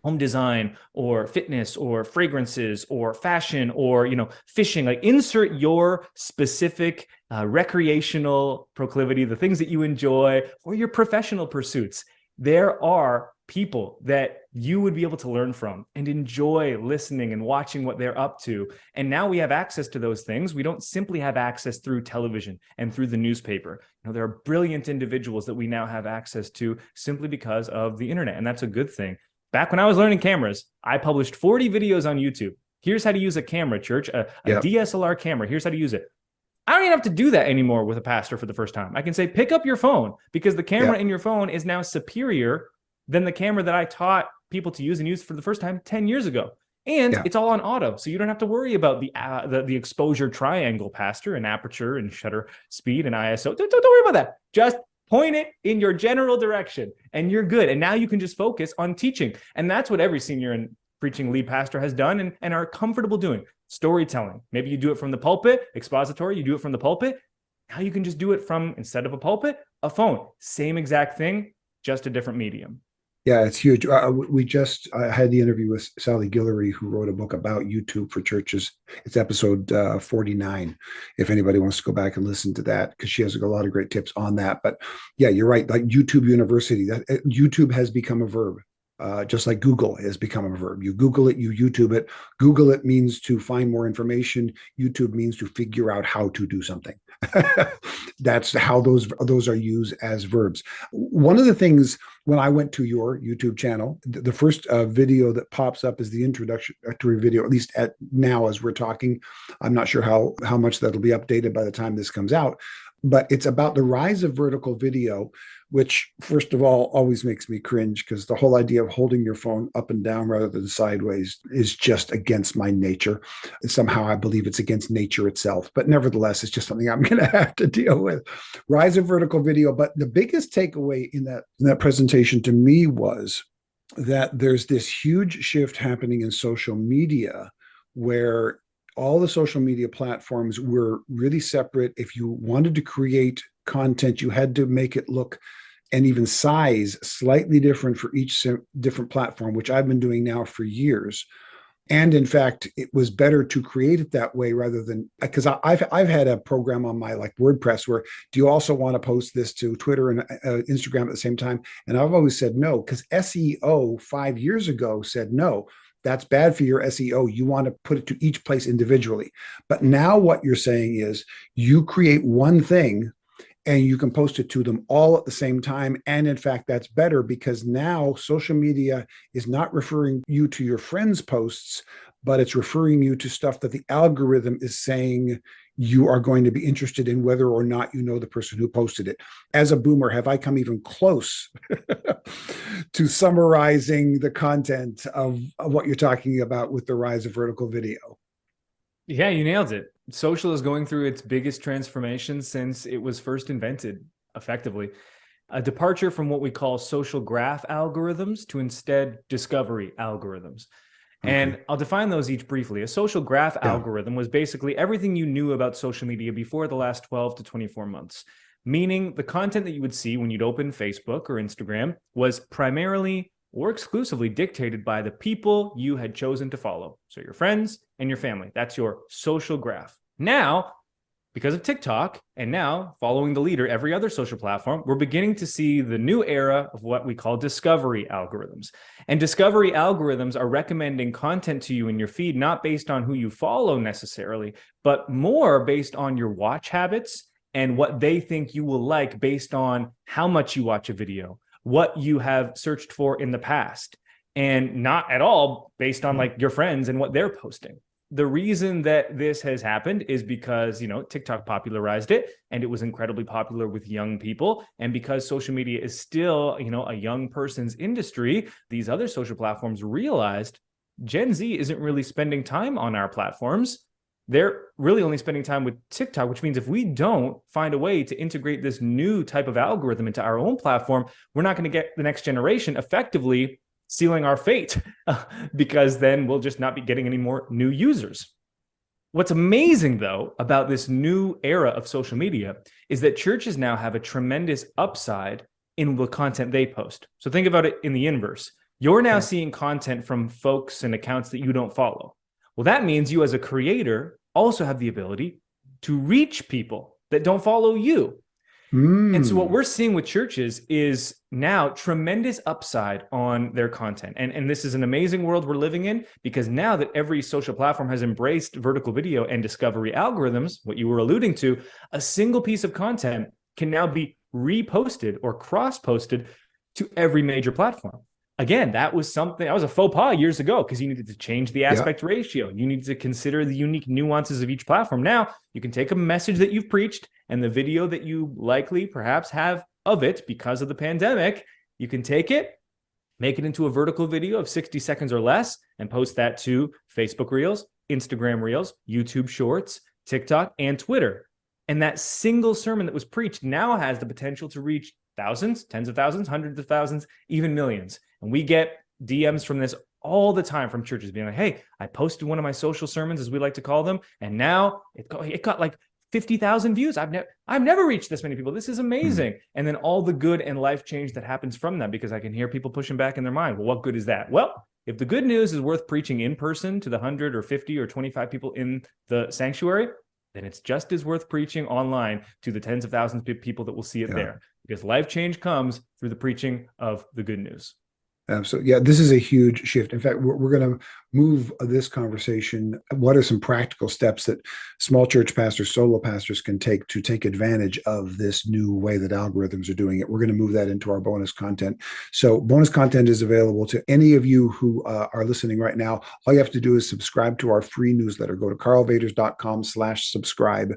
home design or fitness or fragrances or fashion or, fishing, like insert your specific recreational proclivity, the things that you enjoy, or your professional pursuits. There are people that you would be able to learn from and enjoy listening and watching what they're up to. And now we have access to those things. We don't simply have access through television and through the newspaper. There are brilliant individuals that we now have access to simply because of the internet. And that's a good thing. Back when I was learning cameras, I published 40 videos on YouTube. Here's how to use a camera, church, a DSLR camera. Here's how to use it. I don't even have to do that anymore with a pastor for the first time. I can say, pick up your phone, because the camera in your phone is now superior than the camera that I taught people to use and use for the first time 10 years ago. And it's all on auto. So you don't have to worry about the exposure triangle, pastor, and aperture and shutter speed and ISO. Don't worry about that. Just point it in your general direction and you're good. And now you can just focus on teaching. And that's what every senior and preaching lead pastor has done and are comfortable doing. Storytelling. Maybe you do it from the pulpit, expository, you do it from the pulpit. Now you can just do it from, instead of a pulpit, a phone. Same exact thing, just a different medium. Yeah, it's huge. We just had the interview with Sally Guillory, who wrote a book about YouTube for churches. It's episode 49, if anybody wants to go back and listen to that, because she has a lot of great tips on that. But yeah, you're right. Like YouTube University, YouTube has become a verb. Just like Google has become a verb. You Google it, you YouTube it. Google it means to find more information. YouTube means to figure out how to do something. That's how those are used as verbs. One of the things, when I went to your YouTube channel, the first video that pops up is the introductory video, at least at now as we're talking. I'm not sure how much that'll be updated by the time this comes out, but it's about the rise of vertical video, which, first of all, always makes me cringe, because the whole idea of holding your phone up and down rather than sideways is just against my nature. Somehow I believe it's against nature itself, but nevertheless, it's just something I'm going to have to deal with. Rise of vertical video. But the biggest takeaway in that presentation to me was that there's this huge shift happening in social media, where all the social media platforms were really separate. If you wanted to create content, you had to make it look and even size slightly different for each different platform, which I've been doing now for years. And in fact, it was better to create it that way rather than, because I've had a program on my WordPress where, do you also want to post this to Twitter and Instagram at the same time? And I've always said no, because SEO 5 years ago said no. That's bad for your SEO. You want to put it to each place individually. But now what you're saying is you create one thing and you can post it to them all at the same time. And in fact, that's better, because now social media is not referring you to your friends' posts, but it's referring you to stuff that the algorithm is saying you are going to be interested in, whether or not you know the person who posted it. As a boomer, have I come even close to summarizing the content of what you're talking about with the rise of vertical video? Yeah, you nailed it. Social is going through its biggest transformation since it was first invented, effectively. A departure from what we call social graph algorithms to instead discovery algorithms. And Okay. I'll define those each briefly. A social graph Yeah. algorithm was basically everything you knew about social media before the last 12 to 24 months, meaning the content that you would see when you'd open Facebook or Instagram was primarily or exclusively dictated by the people you had chosen to follow. So your friends and your family. That's your social graph. Now, because of TikTok and now following the leader, every other social platform, we're beginning to see the new era of what we call discovery algorithms. And discovery algorithms are recommending content to you in your feed, not based on who you follow necessarily, but more based on your watch habits and what they think you will like based on how much you watch a video, what you have searched for in the past, and not at all based on like your friends and what they're posting. The reason that this has happened is because, TikTok popularized it and it was incredibly popular with young people. And because social media is still, a young person's industry, these other social platforms realized Gen Z isn't really spending time on our platforms. They're really only spending time with TikTok, which means if we don't find a way to integrate this new type of algorithm into our own platform, we're not going to get the next generation effectively sealing our fate because then we'll just not be getting any more new users. What's amazing, though, about this new era of social media is that churches now have a tremendous upside in the content they post. So think about it in the inverse. You're now seeing content from folks and accounts that you don't follow. Well, that means you as a creator also have the ability to reach people that don't follow you. And so what we're seeing with churches is now tremendous upside on their content. And this is an amazing world we're living in, because now that every social platform has embraced vertical video and discovery algorithms, what you were alluding to, a single piece of content can now be reposted or cross-posted to every major platform. Again, that was a faux pas years ago because you needed to change the aspect ratio. You need to consider the unique nuances of each platform. Now you can take a message that you've preached and the video that you likely perhaps have of it because of the pandemic. You can take it, make it into a vertical video of 60 seconds or less and post that to Facebook Reels, Instagram Reels, YouTube Shorts, TikTok, and Twitter. And that single sermon that was preached now has the potential to reach thousands, tens of thousands, hundreds of thousands, even millions. And we get DMs from this all the time from churches being like, hey, I posted one of my social sermons, as we like to call them, and now it got like 50,000 views. I've never reached this many people. This is amazing. And then all the good and life change that happens from that, because I can hear people pushing back in their mind. Well, what good is that? Well, if the good news is worth preaching in person to the 100 or 50 or 25 people in the sanctuary, then it's just as worth preaching online to the tens of thousands of people that will see it there, because life change comes through the preaching of the good news. So yeah, this is a huge shift. In fact, we're going to move this conversation. What are some practical steps that small church pastors, solo pastors can take to take advantage of this new way that algorithms are doing it? We're going to move that into our bonus content. So bonus content is available to any of you who are listening right now. All you have to do is subscribe to our free newsletter. Go to karlvaters.com/subscribe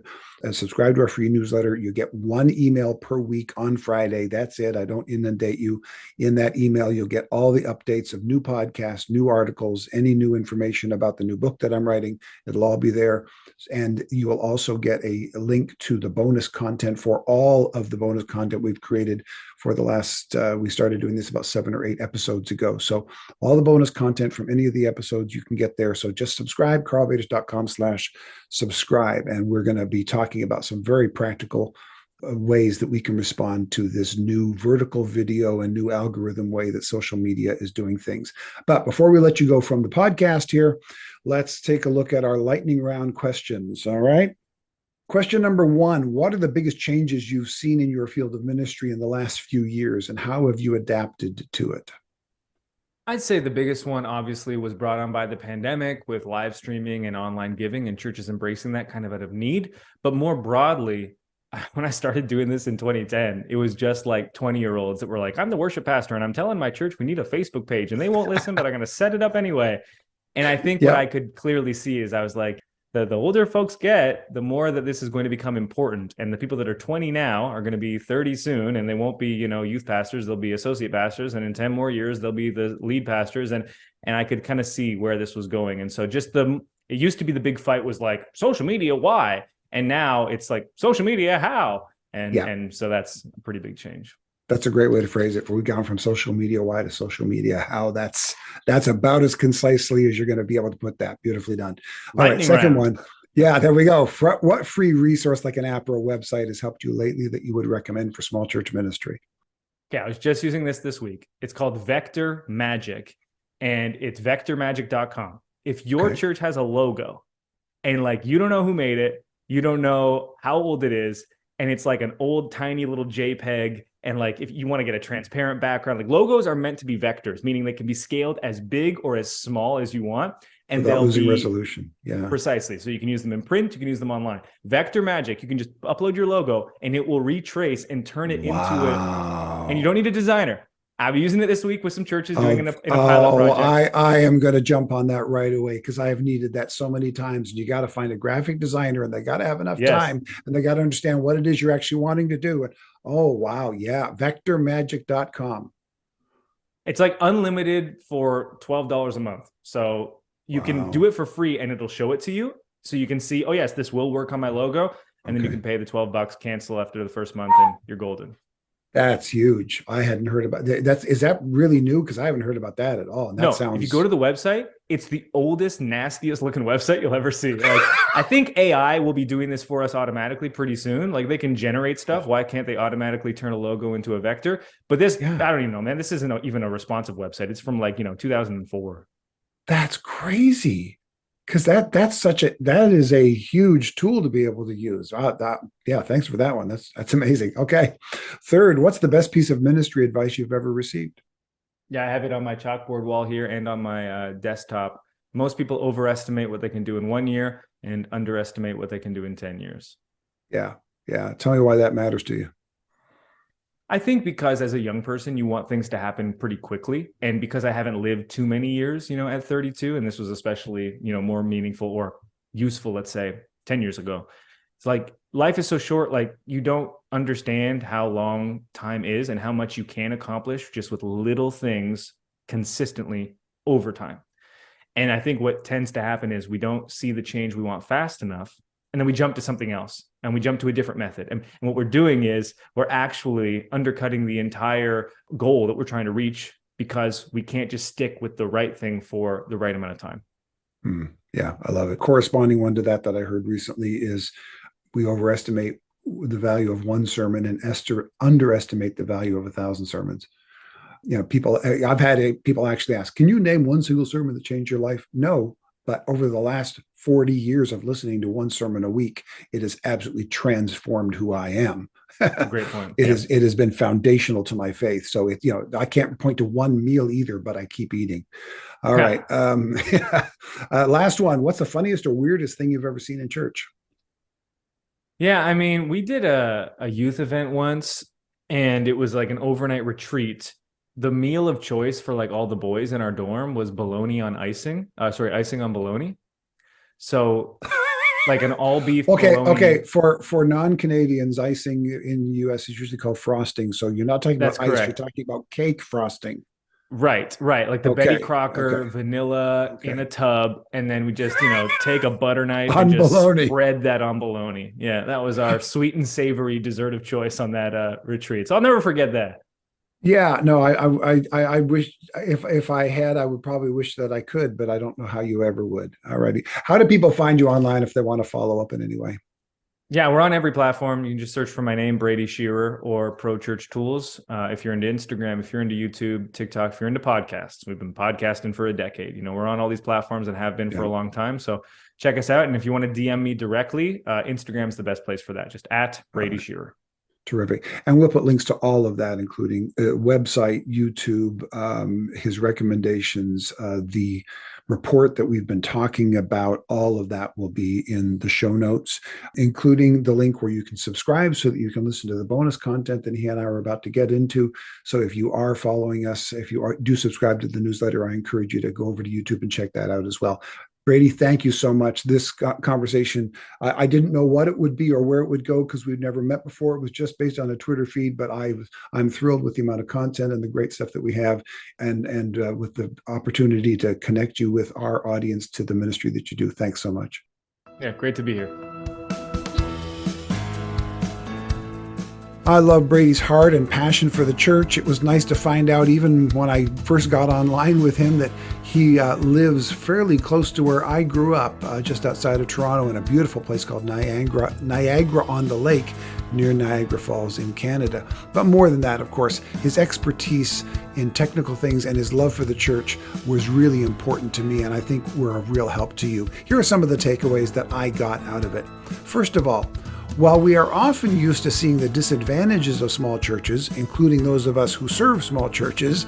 and subscribe to our free newsletter. You get one email per week on Friday. That's it. I don't inundate you. In that email, you'll get all the updates of new podcasts, new articles, any new information about the new book that I'm writing. It'll all be there. And you will also get a link to the bonus content for all of the bonus content we've created for the last, we started doing this about 7 or 8 episodes ago. So all the bonus content from any of the episodes you can get there. So just subscribe, karlvaters.com/subscribe. And we're going to be talking about some very practical ways that we can respond to this new vertical video and new algorithm way that social media is doing things. But before we let you go from the podcast here, let's take a look at our lightning round questions. All right. Question number 1, what are the biggest changes you've seen in your field of ministry in the last few years, and how have you adapted to it? I'd say the biggest one obviously was brought on by the pandemic with live streaming and online giving and churches embracing that kind of out of need. But more broadly, when I started doing this in 2010, it was just like 20-year-olds that were like, I'm the worship pastor and I'm telling my church we need a Facebook page and they won't listen, but I'm going to set it up anyway. And I think what Yeah. I could clearly see is I was like, the older folks get, the more that this is going to become important. And the people that are 20 now are going to be 30 soon, and they won't be, youth pastors. They'll be associate pastors. And in 10 more years, they'll be the lead pastors. And I could kind of see where this was going. And so it used to be the big fight was like social media, why? And now it's like social media, how? Yeah. And so that's a pretty big change. That's a great way to phrase it. We've gone from social media why to social media how. That's about as concisely as you're going to be able to put that. Beautifully done. All right, Lightning second round. one. Yeah, there we go. What free resource like an app or a website has helped you lately that you would recommend for small church ministry? Yeah, I was just using this week. It's called Vector Magic, and it's vectormagic.com. If your Okay. church has a logo and like you don't know who made it, you don't know how old it is, and it's like an old tiny little JPEG, and like if you want to get a transparent background, like logos are meant to be vectors, meaning they can be scaled as big or as small as you want, and Without they'll losing be resolution. Yeah. precisely. So you can use them in print, you can use them online. Vector Magic, you can just upload your logo and it will retrace and turn it into it, and you Wow. don't need a designer. I'll be using it this week with some churches doing Oh, in a pilot project. I am going to jump on that right away because I have needed that so many times. And you got to find a graphic designer, and they got to have enough Yes. time, and they got to understand what it is you're actually wanting to do. And oh, wow. Yeah. Vectormagic.com. It's like unlimited for $12 a month. So you can do Wow. it for free and it'll show it to you. So you can see, oh, yes, this will work on my logo. And then you Okay. can pay the $12, cancel after the first month, and you're golden. That's huge. I hadn't heard about that. Is that really new? Because I haven't heard about that at all. And that No, if you go sounds to the website, it's the oldest, nastiest looking website you'll ever see. Like, I think AI will be doing this for us automatically pretty soon. Like, they can generate stuff. Why can't they automatically turn a logo into a vector? But this, yeah. I don't even know, man. This isn't even a responsive website. It's from like, 2004. That's crazy. Because that is a huge tool to be able to use. Yeah, thanks for that one. That's amazing. Okay. Third, what's the best piece of ministry advice you've ever received? Yeah, I have it on my chalkboard wall here and on my desktop. Most people overestimate what they can do in 1 year and underestimate what they can do in 10 years. Yeah. Yeah. Tell me why that matters to you. I think because as a young person, you want things to happen pretty quickly. And because I haven't lived too many years, at 32, and this was especially, more meaningful or useful, let's say 10 years ago. It's like life is so short, like you don't understand how long time is and how much you can accomplish just with little things consistently over time. And I think what tends to happen is we don't see the change we want fast enough. And then we jump to something else and we jump to a different method. And what we're doing is we're actually undercutting the entire goal that we're trying to reach because we can't just stick with the right thing for the right amount of time. Yeah, I love it. Corresponding one to that I heard recently is we overestimate the value of one sermon and underestimate the value of 1,000 sermons. I've had people actually ask, can you name one single sermon that changed your life? No, but over the last 40 years of listening to one sermon a week, it has absolutely transformed who I am. Great point. It has been foundational to my faith. So I can't point to one meal either, but I keep eating. All right. Last one. What's the funniest or weirdest thing you've ever seen in church? Yeah, I mean, we did a youth event once, and it was like an overnight retreat. The meal of choice for like all the boys in our dorm was bologna on icing. Icing on bologna. So like an all beef bologna. Okay. For non-Canadians, icing in the US is usually called frosting. So you're not talking That's about ice, you're correct. talking about cake frosting. Right. Like the Betty Okay. Crocker Okay. vanilla in Okay. a tub, and then we just, take a butter knife and On just bologna. spread that on bologna. Yeah, that was our sweet and savory dessert of choice on that retreat. So I'll never forget that. Yeah, no, I wish if I had, I would probably wish that I could, but I don't know how you ever would. Alrighty. How do people find you online if they want to follow up in any way? Yeah, we're on every platform. You can just search for my name, Brady Shearer, or Pro Church Tools. If you're into Instagram, if you're into YouTube, TikTok, if you're into podcasts, we've been podcasting for a decade. We're on all these platforms and have been for a long time. So check us out. And if you want to DM me directly, Instagram's the best place for that. Just at Brady Shearer. Terrific. And we'll put links to all of that, including website, YouTube, his recommendations, the report that we've been talking about, all of that will be in the show notes, including the link where you can subscribe so that you can listen to the bonus content that he and I are about to get into. So if you are following us, if you do subscribe to the newsletter, I encourage you to go over to YouTube and check that out as well. Brady, thank you so much. This conversation, I didn't know what it would be or where it would go because we've never met before. It was just based on a Twitter feed, but I'm thrilled with the amount of content and the great stuff that we have, and with the opportunity to connect you with our audience to the ministry that you do. Thanks so much. Yeah, great to be here. I love Brady's heart and passion for the church. It was nice to find out, even when I first got online with him, that he lives fairly close to where I grew up, just outside of Toronto, in a beautiful place called Niagara on the Lake, near Niagara Falls in Canada. But more than that, of course, his expertise in technical things and his love for the church was really important to me, and I think were of real help to you. Here are some of the takeaways that I got out of it. First of all, while we are often used to seeing the disadvantages of small churches, including those of us who serve small churches,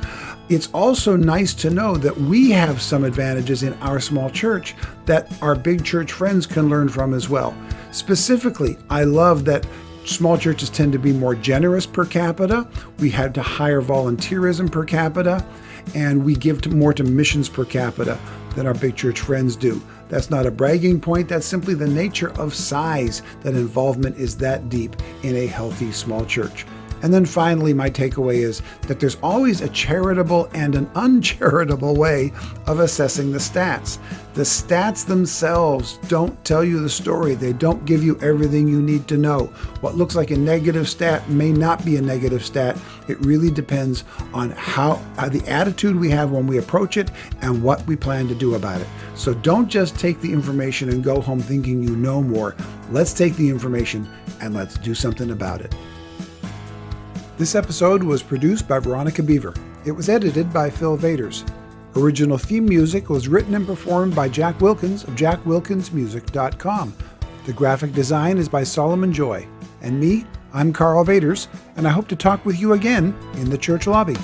it's also nice to know that we have some advantages in our small church that our big church friends can learn from as well. Specifically, I love that small churches tend to be more generous per capita. We have to higher volunteerism per capita, and we give more to missions per capita than our big church friends do. That's not a bragging point. That's simply the nature of size, that involvement is that deep in a healthy small church. And then finally, my takeaway is that there's always a charitable and an uncharitable way of assessing the stats. The stats themselves don't tell you the story. They don't give you everything you need to know. What looks like a negative stat may not be a negative stat. It really depends on how the attitude we have when we approach it and what we plan to do about it. So don't just take the information and go home thinking you know more. Let's take the information and let's do something about it. This episode was produced by Veronica Beaver. It was edited by Karl Vaters. Original theme music was written and performed by Jack Wilkins of jackwilkinsmusic.com. The graphic design is by Solomon Joy. And me, I'm Karl Vaters, and I hope to talk with you again in the church lobby.